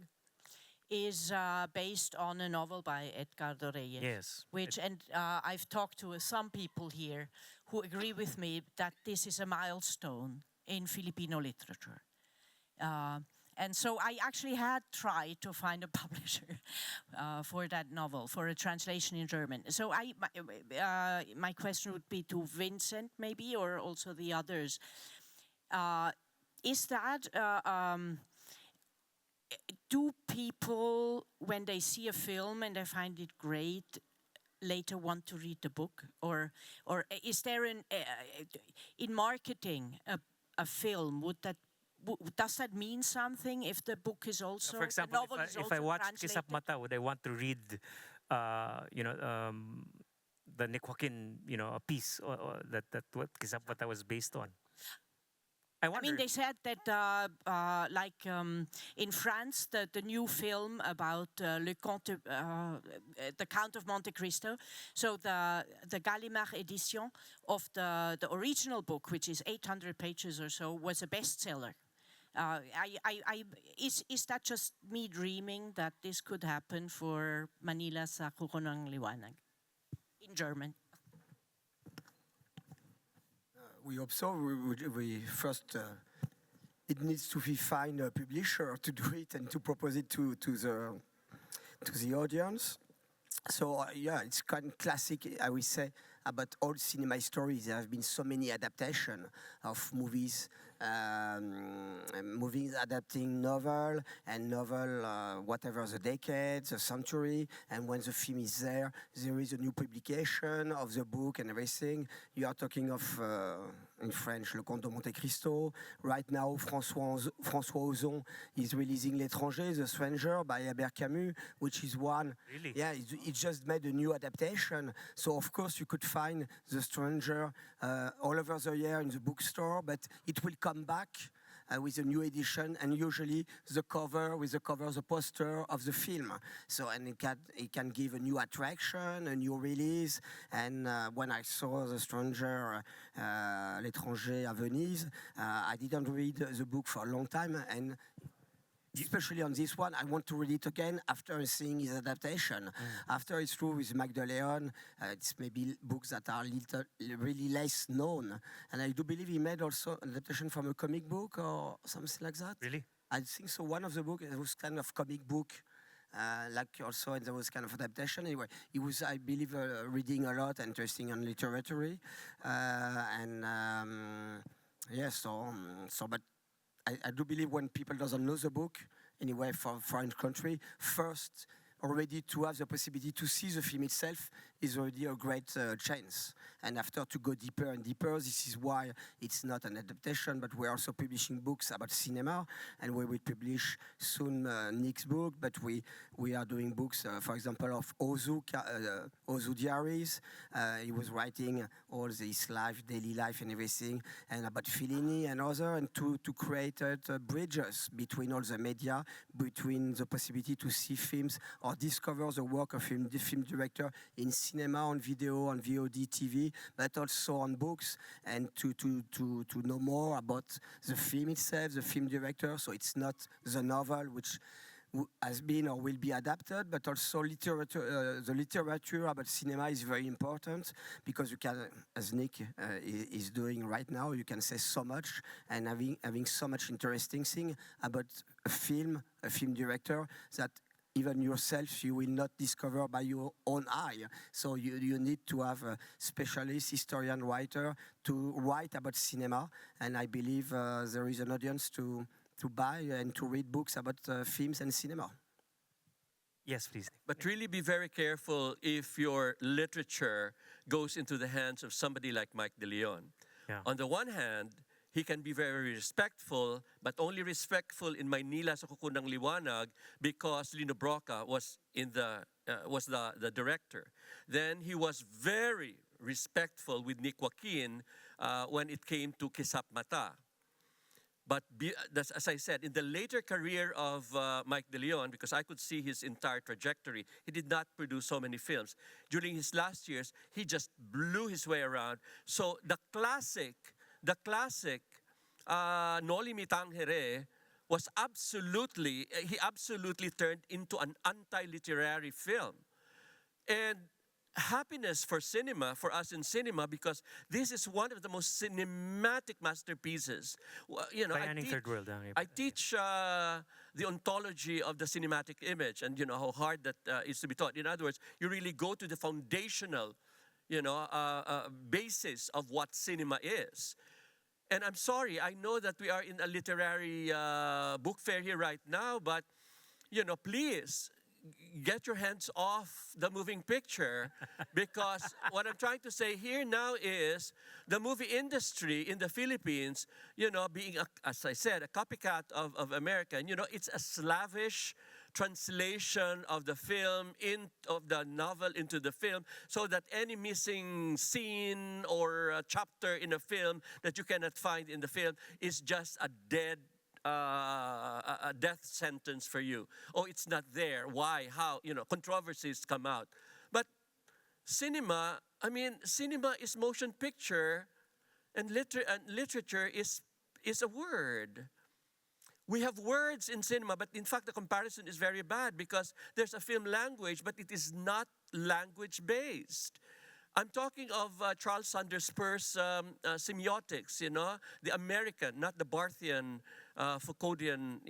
is based on a novel by Edgardo Reyes. Yes. And I've talked to some people here who agree with me that this is a milestone in Filipino literature. And so I actually had tried to find a publisher for that novel, for a translation in German. So my question would be to Vincent, maybe, or also the others. Is that, do people, when they see a film and they find it great, later want to read the book? Or is there in marketing a film, does that mean something if the book is also, For example, the novel is if also I watch translated? Kisap Mata, would I want to read, the Joaquin, a piece that what Kisap Mata was based on? I mean, they said that, in France, the new film about the Count of Monte Cristo, so the Gallimard edition of the original book, which is 800 pages or so, was a bestseller. Is that just me dreaming that this could happen for Manila sa Kuko ng Liwanag in German? We hope so. We first, it needs to find a publisher to do it and to propose it to the audience. So yeah, it's kind of classic, I would say, about old cinema stories. There have been so many adaptations of movies, movies adapting novel, whatever the decade, the century, and when the film is there is a new publication of the book and everything. You are talking of, in French, Le Comte de Monte Cristo. Right now, François Ozon is releasing L'Étranger, The Stranger, by Albert Camus, which is one. Really? Yeah, it just made a new adaptation. So, of course, you could find The Stranger all over the year in the bookstore, but it will come back with a new edition, and usually the poster of the film. So, and it can give a new attraction, a new release. And when I saw The Stranger, L'Étranger à Venise, I didn't read the book for a long time, and especially on this one, I want to read it again after seeing his adaptation. After it's true with Mike De Leon, it's maybe books that are really less known. And I do believe he made also an adaptation from a comic book or something like that. Really? I think so. One of the books was kind of comic book, like also, and there was kind of adaptation. Anyway, he was, I believe, reading a lot, interesting on literature. But I do believe when people doesn't know the book, anyway, for a foreign country, first already to have the possibility to see the film itself is already a great chance. And after to go deeper and deeper, this is why it's not an adaptation, but we're also publishing books about cinema, and we will publish soon Nick's book, but we are doing books, for example, of Ozu diaries. He was writing all his life, daily life and everything, and about Philippine and other, and to create bridges between all the media, between the possibility to see films or discover the work of the film director in cinema, on video, on VOD, TV, but also on books, and to know more about the film itself, the film director. So it's not the novel, which has been or will be adapted, but also literature, the literature about cinema is very important because you can, as Nick is doing right now, you can say so much and having so much interesting thing about a film director that even yourself you will not discover by your own eye. So you need to have a specialist, historian, writer to write about cinema, and I believe there is an audience to buy and to read books about films and cinema. Yes, please. But really be very careful if your literature goes into the hands of somebody like Mike De Leon. Yeah. On the one hand, he can be very respectful, but only respectful in Maynila sa Kuko ng Liwanag because Lino Broca was the director. Then he was very respectful with Nick Joaquin when it came to Kisap Mata. But as I said, in the later career of Mike De Leon, because I could see his entire trajectory, he did not produce so many films. During his last years, he just blew his way around. So the classic Noli Me Tangere was he absolutely turned into an anti-literary film. And happiness for cinema, for us in cinema, because this is one of the most cinematic masterpieces. You know, I teach the ontology of the cinematic image, and you know how hard that is to be taught. In other words, you really go to the foundational, basis of what cinema is. And I'm sorry, I know that we are in a literary book fair here right now, but please get your hands off the moving picture, because what I'm trying to say here now is the movie industry in the Philippines, being, as I said, a copycat of American, it's a slavish translation of the film, of the novel into the film, so that any missing scene or a chapter in a film that you cannot find in the film is just a death sentence for you. Oh, it's not there. Why? How? Controversies come out. But cinema is motion picture, and literature is a word. We have words in cinema, but in fact the comparison is very bad because there's a film language, but it is not language-based. I'm talking of Charles Sanders Peirce's semiotics, the American, not the Barthian, Foucauldian,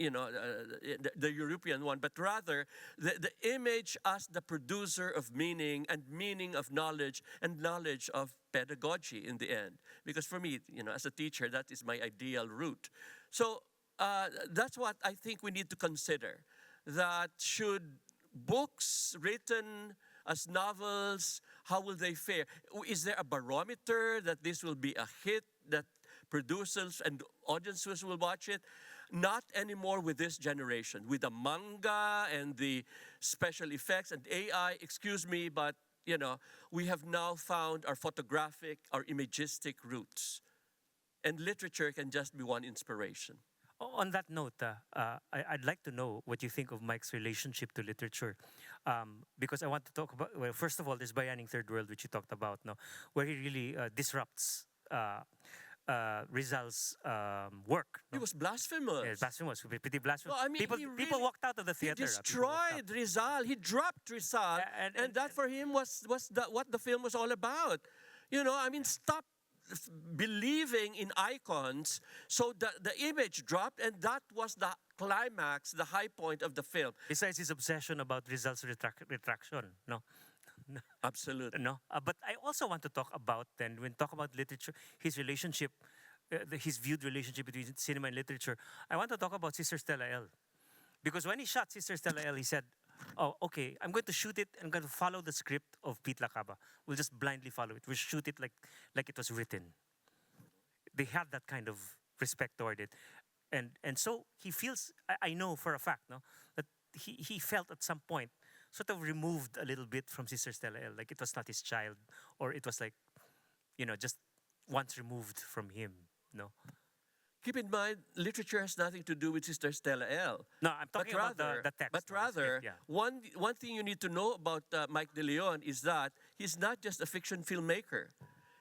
the European one, but rather the image as the producer of meaning and meaning of knowledge and knowledge of pedagogy in the end. Because for me, as a teacher, that is my ideal route. So that's what I think we need to consider, that should books written as novels, how will they fare? Is there a barometer that this will be a hit, that producers and audiences will watch it? Not anymore with this generation. With the manga and the special effects and AI, excuse me, but we have now found our photographic, our imagistic roots. And literature can just be one inspiration. On that note, I'd like to know what you think of Mike's relationship to literature, because I want to talk about, well, first of all, this Bayaning Third World, which you talked about, where he really disrupts Rizal's work. He was blasphemous. Yeah, blasphemous, pretty blasphemous. No, I mean, people walked out of the theater. He destroyed Rizal. He dropped Rizal, and that for him was what the film was all about. Stop believing in icons. So the image dropped, and that was the climax, the high point of the film. Besides his obsession about Rizal's retraction, no? Absolutely. No, but I also want to talk about then, when talk about literature, his relationship, his viewed relationship between cinema and literature. I want to talk about Sister Stella L. Because when he shot Sister Stella L, he said, oh, okay, I'm going to shoot it. I'm going to follow the script of Pete Lacaba. We'll just blindly follow it. We'll shoot it like it was written. They had that kind of respect toward it. And so he feels, I know for a fact, that he felt at some point sort of removed a little bit from Sister Stella L. Like it was not his child, or it was like, just once removed from him, Keep in mind, literature has nothing to do with Sister Stella L. No, I'm talking about the text. But rather, yeah. one thing you need to know about Mike De Leon is that he's not just a fiction filmmaker.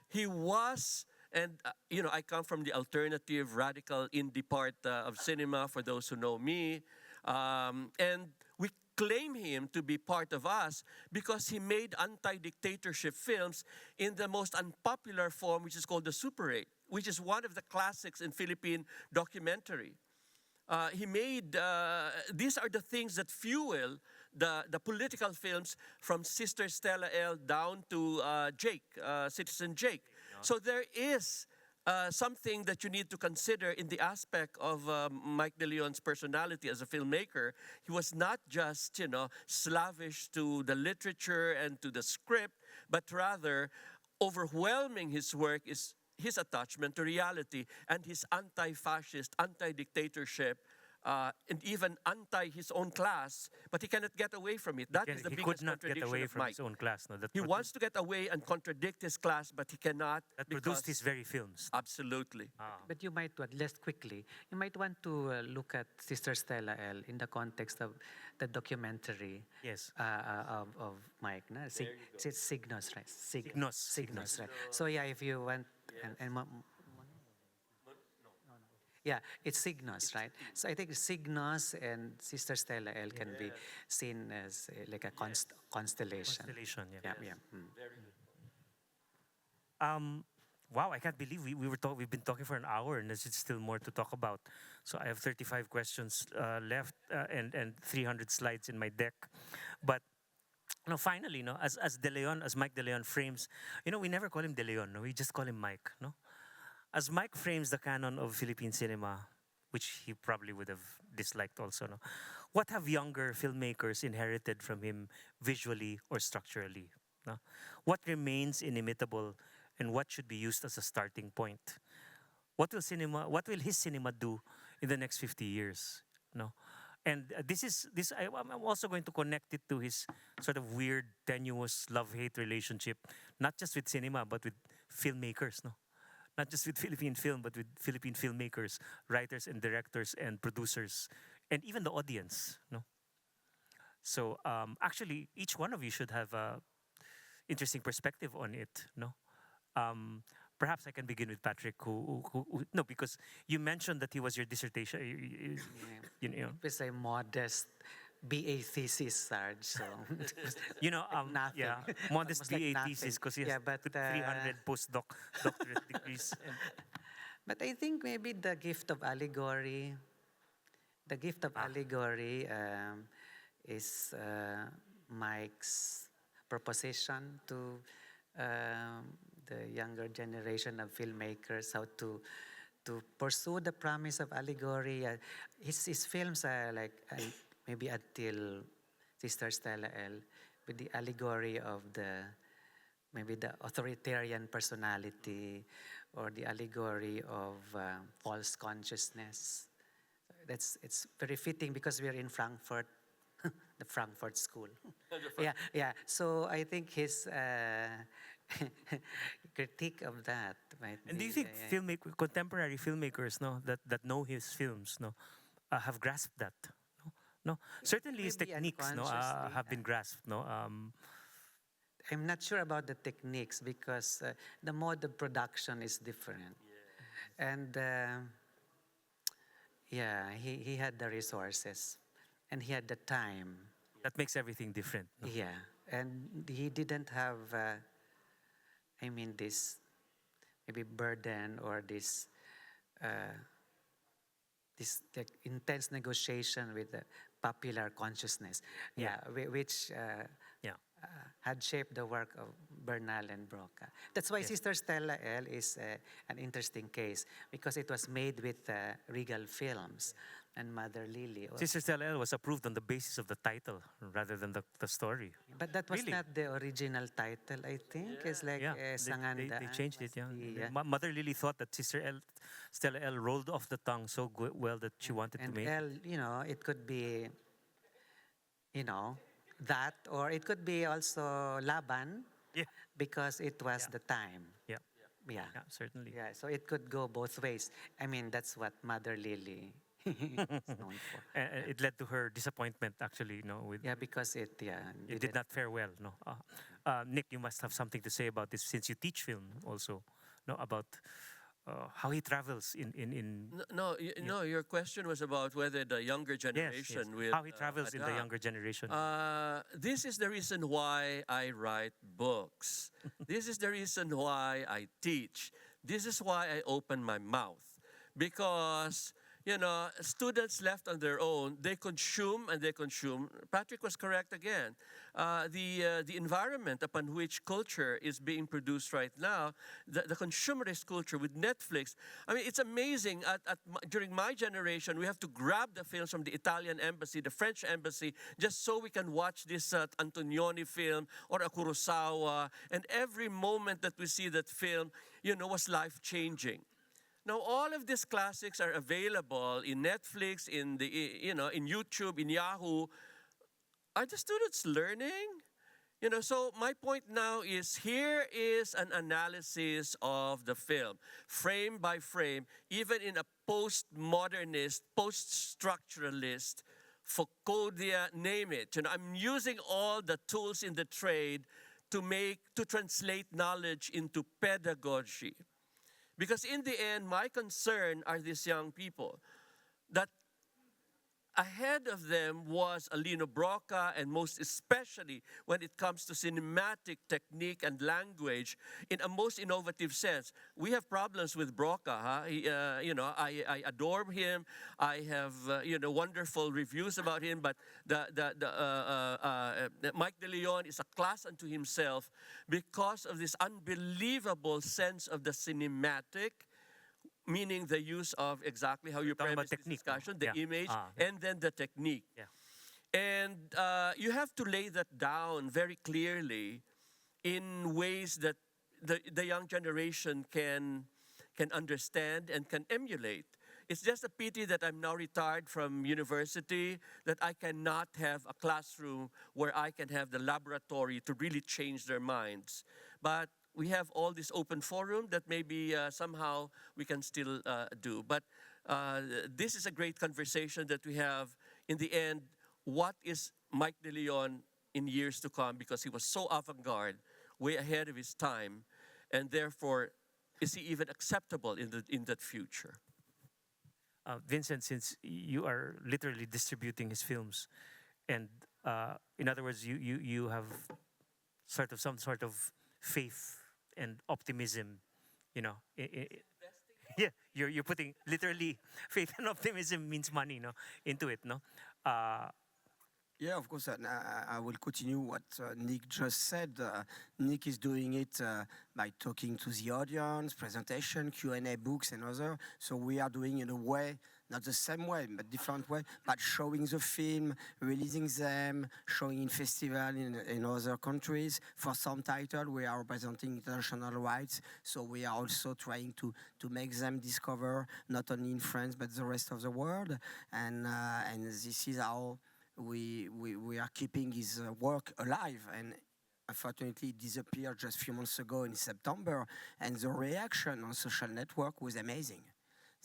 He was, and I come from the alternative, radical, indie part of cinema, for those who know me. And we claim him to be part of us because he made anti-dictatorship films in the most unpopular form, which is called the Super 8, which is one of the classics in Philippine documentary. He made, these are the things that fuel the political films from Sister Stella L down to Jake, Citizen Jake. So there is something that you need to consider in the aspect of Mike De Leon's personality as a filmmaker. He was not just, slavish to the literature and to the script, but rather overwhelming his work is his attachment to reality and his anti-fascist, anti-dictatorship, and even anti his own class, but he cannot get away from it. That is the He biggest could not get contradiction away of from Mike. his own class. No, He wants to get away and contradict his class, but he cannot. that because- produced his very films. Absolutely. But you might want, less quickly, you might want to look at Sister Stella L in the context of the documentary Yes. of Mike. No? It's Signos, right? Signos. Signos, right? So yeah, if you want, yeah, it's Signos, right? So I think Signos and Sister Stella L can be seen as like a constellation. Constellation, Yeah, yeah. yeah. Wow, I can't believe we've been talking for an hour and there's still more to talk about. So I have 35 questions left and 300 slides in my deck. But finally, as De Leon, as Mike De Leon frames, we never call him De Leon, no? We just call him Mike, no? As Mike frames the canon of Philippine cinema, which he probably would have disliked also, no? What have younger filmmakers inherited from him visually or structurally? No? What remains inimitable and what should be used as a starting point? What will his cinema do in the next 50 years? No? And I'm also going to connect it to his sort of weird, tenuous love-hate relationship, not just with cinema, but with filmmakers, no? Not just with Philippine film, but with Philippine filmmakers, writers and directors and producers, and even the audience, no? So actually, each one of you should have a interesting perspective on it, no? Perhaps I can begin with Patrick, no, because you mentioned that he was your dissertation. It's a modest BA thesis, Sarge. So nothing. yeah, modest Almost like BA nothing. thesis because he has Yeah, but, 300 doctorate degrees. But I think maybe the gift of allegory, is Mike's proposition to the younger generation of filmmakers how to pursue the promise of allegory. His films are like maybe until Sister Stella L, with the allegory of maybe the authoritarian personality or the allegory of false consciousness. It's very fitting because we're in Frankfurt, the Frankfurt School. Yeah. So I think his critique of that might And be, do you think contemporary filmmakers, that know his films, have grasped that? No. Certainly his Maybe techniques, unconsciously, have been grasped, I'm not sure about the techniques because the mode of production is different. And he had the resources and he had the time. That makes everything different. No? Yeah, and he didn't have, this maybe burden or this like, intense negotiation with the popular consciousness. Which had shaped the work of Bernal and Broca. That's why Sister Stella L is an interesting case because it was made with Regal Films and Mother Lily. Sister Stella L was approved on the basis of the title rather than the story. But that was Really? not the original title, I think. It's like Sangandaan. They changed it. Yeah. Yeah. Mother Lily thought that Stella L rolled off the tongue so well that she wanted to And make. L, it could be, that, or it could be also Laban. Yeah. Because it was the time. Yeah. Yeah. Yeah, certainly. Yeah, so it could go both ways. I mean, that's what Mother Lily is known for. And it led to her disappointment, actually. Yeah, because it It did not fare well. No. Nick, you must have something to say about this since you teach film also. No, about how he travels in No, your question was about whether the younger yes, generation yes. will How he travels in the adapt. younger generation. This is the reason why I write books. This is the reason why I teach. This is why I open my mouth. Because, students left on their own, they consume and they consume. Patrick was correct again. The environment upon which culture is being produced right now, the consumerist culture with Netflix. I mean, it's amazing. During my generation, we have to grab the films from the Italian embassy, the French embassy, just so we can watch this Antonioni film or a Kurosawa. And every moment that we see that film, was life-changing. Now, all of these classics are available in Netflix, in YouTube, in Yahoo. Are the students learning? So my point now is here is an analysis of the film, frame by frame, even in a postmodernist, post-structuralist, Foucauldian, name it. I'm using all the tools in the trade to translate knowledge into pedagogy. Because in the end, my concern are these young people. That ahead of them was Lino Brocca, and most especially when it comes to cinematic technique and language in a most innovative sense. We have problems with Brocca. I adore him. I have wonderful reviews about him. But Mike De Leon is a class unto himself because of this unbelievable sense of the cinematic, meaning the use of exactly how you premise this discussion, the image, and then the technique. Yeah. And you have to lay that down very clearly in ways that the young generation can understand and can emulate. It's just a pity that I'm now retired from university, that I cannot have a classroom where I can have the laboratory to really change their minds. But we have all this open forum that maybe somehow we can still do. But this is a great conversation that we have. In the end, what is Mike De Leon in years to come? Because he was so avant-garde, way ahead of his time, and therefore, is he even acceptable in that future? Vincent, since you are literally distributing his films, and in other words, you have some sort of faith and optimism, yeah, you're putting literally faith and optimism means money, into it, no? Yeah, of course, and I will continue what Nick just said. Nick is doing it by talking to the audience, presentation, Q&A, books, and other. So we are doing in a way, not the same way, but different way, but showing the film, releasing them, showing in festival in other countries. For some title, we are representing international rights, so we are also trying to make them discover not only in France, but the rest of the world. And this is how we are keeping his work alive, and unfortunately it disappeared just a few months ago in September, and the reaction on social network was amazing.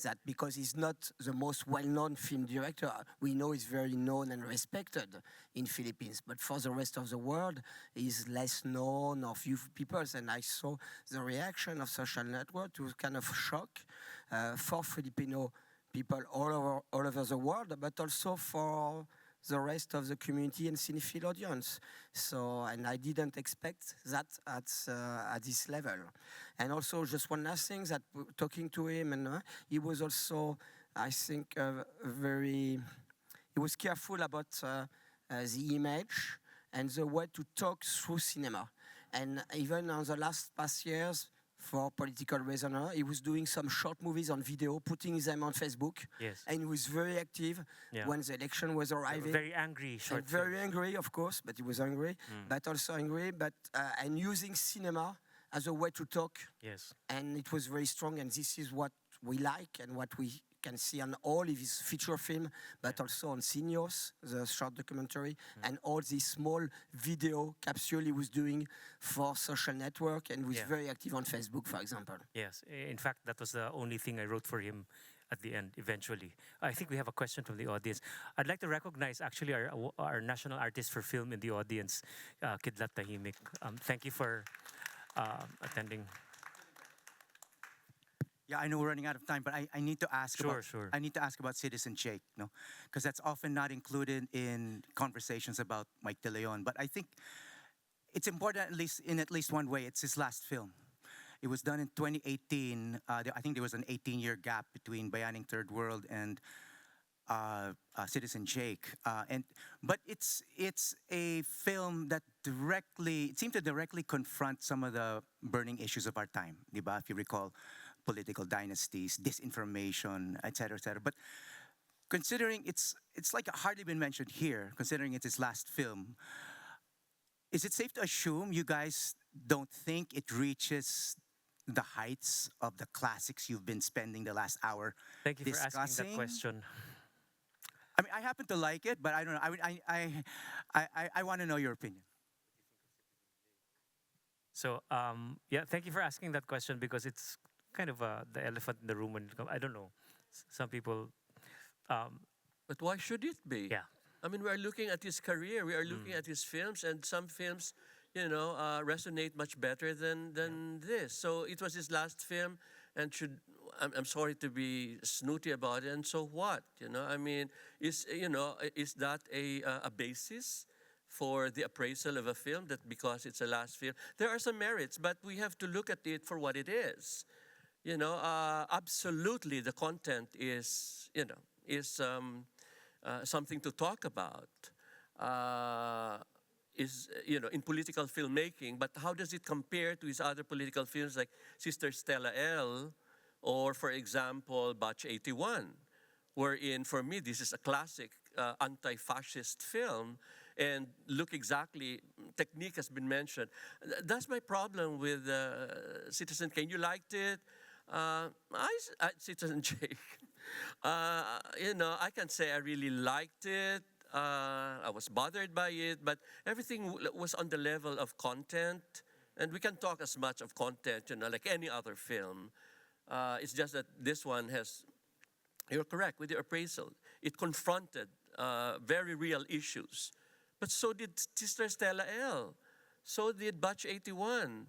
That because he's not the most well-known film director, we know he's very known and respected in Philippines, but for the rest of the world, he's less known of youth people, and I saw the reaction of social network. It was kind of shock for Filipino people all over the world, but also for the rest of the community and cinephile audience. So, and I didn't expect that at this level. And also, just one last thing, that talking to him, and he was also, I think, he was careful about the image and the way to talk through cinema. And even on the past years, for political reasons, he was doing some short movies on video, putting them on Facebook. Yes. And he was very active when the election was arriving. Very angry, short very angry, of course, but he was angry, but also angry, and using cinema as a way to talk. Yes. And it was very strong, and this is what we like and what we can see on all of his feature film, but also on Seniors, the short documentary, and all these small video capsule he was doing for social network, and was very active on Facebook, for example. Yes. In fact, that was the only thing I wrote for him at the end, eventually. I think we have a question from the audience. I'd like to recognize actually our national artist for film in the audience, Kidlat Tahimik. Thank you for attending. Yeah, I know we're running out of time, but I need to ask Sure. I need to ask about Citizen Jake, no? Because that's often not included in conversations about Mike De Leon. But I think it's important at least one way. It's his last film. It was done in 2018. I think there was an 18-year gap between Bayaning Third World and Citizen Jake. But it's a film that seemed to directly confront some of the burning issues of our time, diba? If you recall, political dynasties, disinformation, etc., etc. But considering it's like hardly been mentioned here, considering it's his last film, is it safe to assume you guys don't think it reaches the heights of the classics you've been spending the last hour Thank you for discussing? asking that question. I mean, I happen to like it, but I don't know. I want to know your opinion. So, yeah, thank you for asking that question because it's kind of the elephant in the room. I don't know. Some people, But why should it be? yeah. I mean, we are looking at his career, we are looking at his films, and some films, resonate much better than this. So it was his last film, and I'm sorry to be snooty about it, and so what? I mean, is that a basis for the appraisal of a film, that because it's a last film? There are some merits, but we have to look at it for what it is. Absolutely, the content is something to talk about. In political filmmaking, but how does it compare to his other political films like Sister Stella L, or, for example, Batch 81, wherein, for me, this is a classic anti-fascist film, and look exactly, technique has been mentioned. That's my problem with Citizen Kane. You liked it? Citizen Jake. I can say I really liked it. I was bothered by it, but everything was on the level of content, and we can talk as much of content, like any other film. It's just that this one has, you're correct with the appraisal. It confronted very real issues, but so did Sister Stella L. So did Batch 81.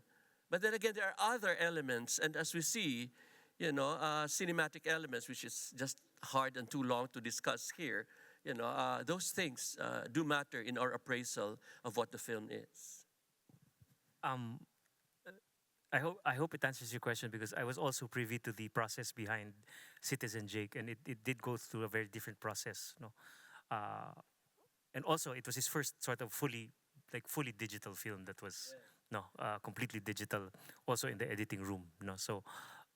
But then again, there are other elements, and as we see, cinematic elements, which is just hard and too long to discuss here. Those things do matter in our appraisal of what the film is. I hope it answers your question because I was also privy to the process behind Citizen Jake, and it did go through a very different process. And also it was his first sort of fully digital film that was completely digital, also in the editing room. So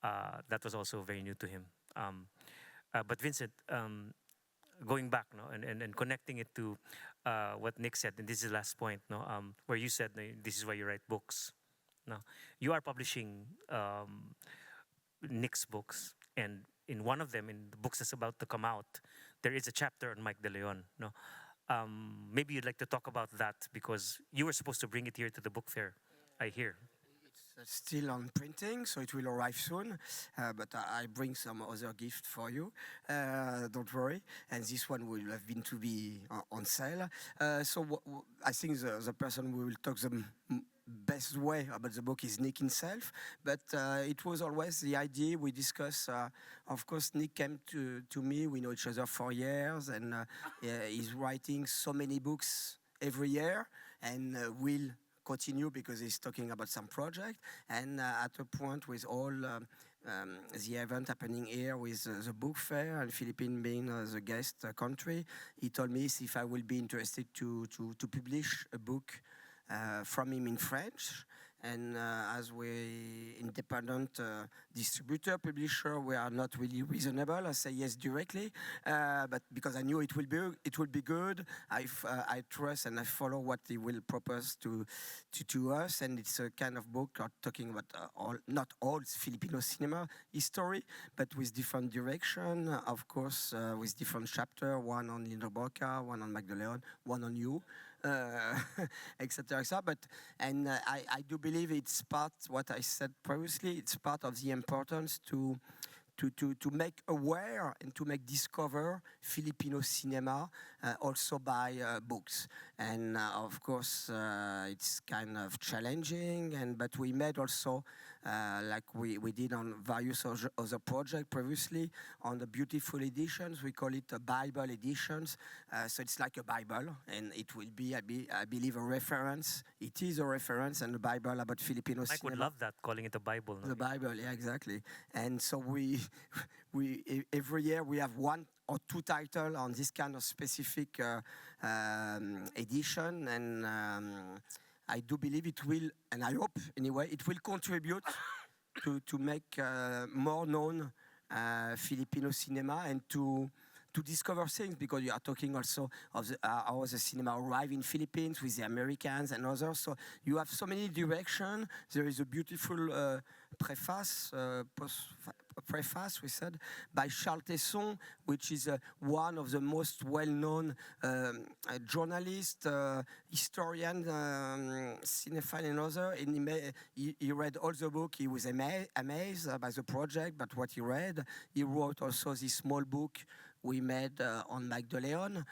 that was also very new to him. But Vincent, going back, and connecting it to what Nick said, and this is the last point, where you said this is why you write books. No, you are publishing Nick's books, and in one of them, in the books that's about to come out, there is a chapter on Mike De Leon. Maybe you'd like to talk about that because you were supposed to bring it here to the book fair. I hear. It's still on printing, so it will arrive soon. But I bring some other gift for you. Don't worry. And this one will have been to be on sale. So I think the person who will talk the best way about the book is Nick himself. But it was always the idea we discussed. Of course, Nick came to me. We know each other for years, and he's writing so many books every year, and will continue because he's talking about some project. And at a point with all the event happening here with the book fair and Philippine being the guest country, he told me if I will be interested to publish a book from him in French. And as we independent distributor, publisher, we are not really reasonable. I say yes directly, but because I knew it will be good. I trust and I follow what he will propose to us, and it's a kind of book talking about not all Filipino cinema history, but with different direction, of course, with different chapter. One on Lino Boca, one on Mike De Leon, one on you. Etc. But I do believe it's part what I said previously. It's part of the importance to to make aware and to make discover Filipino cinema also by books. And of course, it's kind of challenging, but we made also, like we did on various other projects previously, on the beautiful editions, we call it Bible editions. So it's like a Bible, and it will be, I believe, a reference. It is a reference and a Bible about Filipino Mike cinema. would love that, calling it a Bible. No? The Bible, yeah, exactly. And so we every year we have 1 or 2 titles on this kind of specific edition, and I do believe it will, and I hope anyway, it will contribute to make more known Filipino cinema and to discover things, because you are talking also of how the cinema arrived in Philippines with the Americans and others. So you have so many directions. There is a beautiful preface, we said, by Charles Tesson, which is one of the most well-known journalists, historian, cinephile and other. And he read all the book. He was amazed by the project, but what he read. He wrote also this small book we made on Mike de Leon,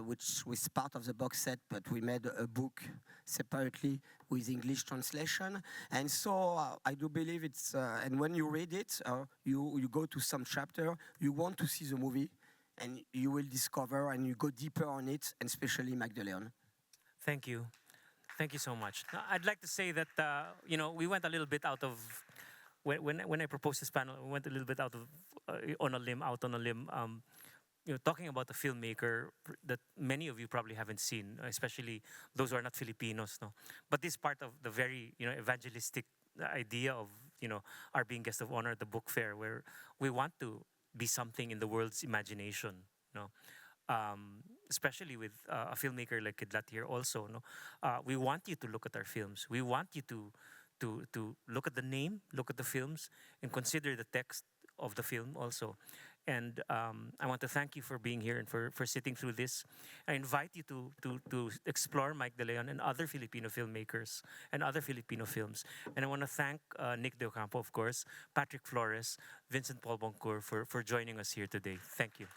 which was part of the box set, but we made a book separately with English translation. And so I do believe it's, and when you read it, you go to some chapter, you want to see the movie, and you will discover and you go deeper on it, and especially Mike de Leon. Thank you. Thank you so much. Now, I'd like to say that, we went a little bit out of, when I proposed this panel, we went a little bit out of, on a limb, talking about a filmmaker that many of you probably haven't seen, especially those who are not Filipinos, no. But this part of the very, evangelistic idea of, our being guest of honor at the book fair, where we want to be something in the world's imagination, especially with a filmmaker like Kidlat here also, we want you to look at our films. We want you to look at the name, look at the films, and consider the text of the film also. And I want to thank you for being here and for sitting through this. I invite you to explore Mike de Leon and other Filipino filmmakers and other Filipino films. And I want to thank Nick Deocampo, of course, Patrick Flores, Vincent Paul-Boncour for joining us here today. Thank you.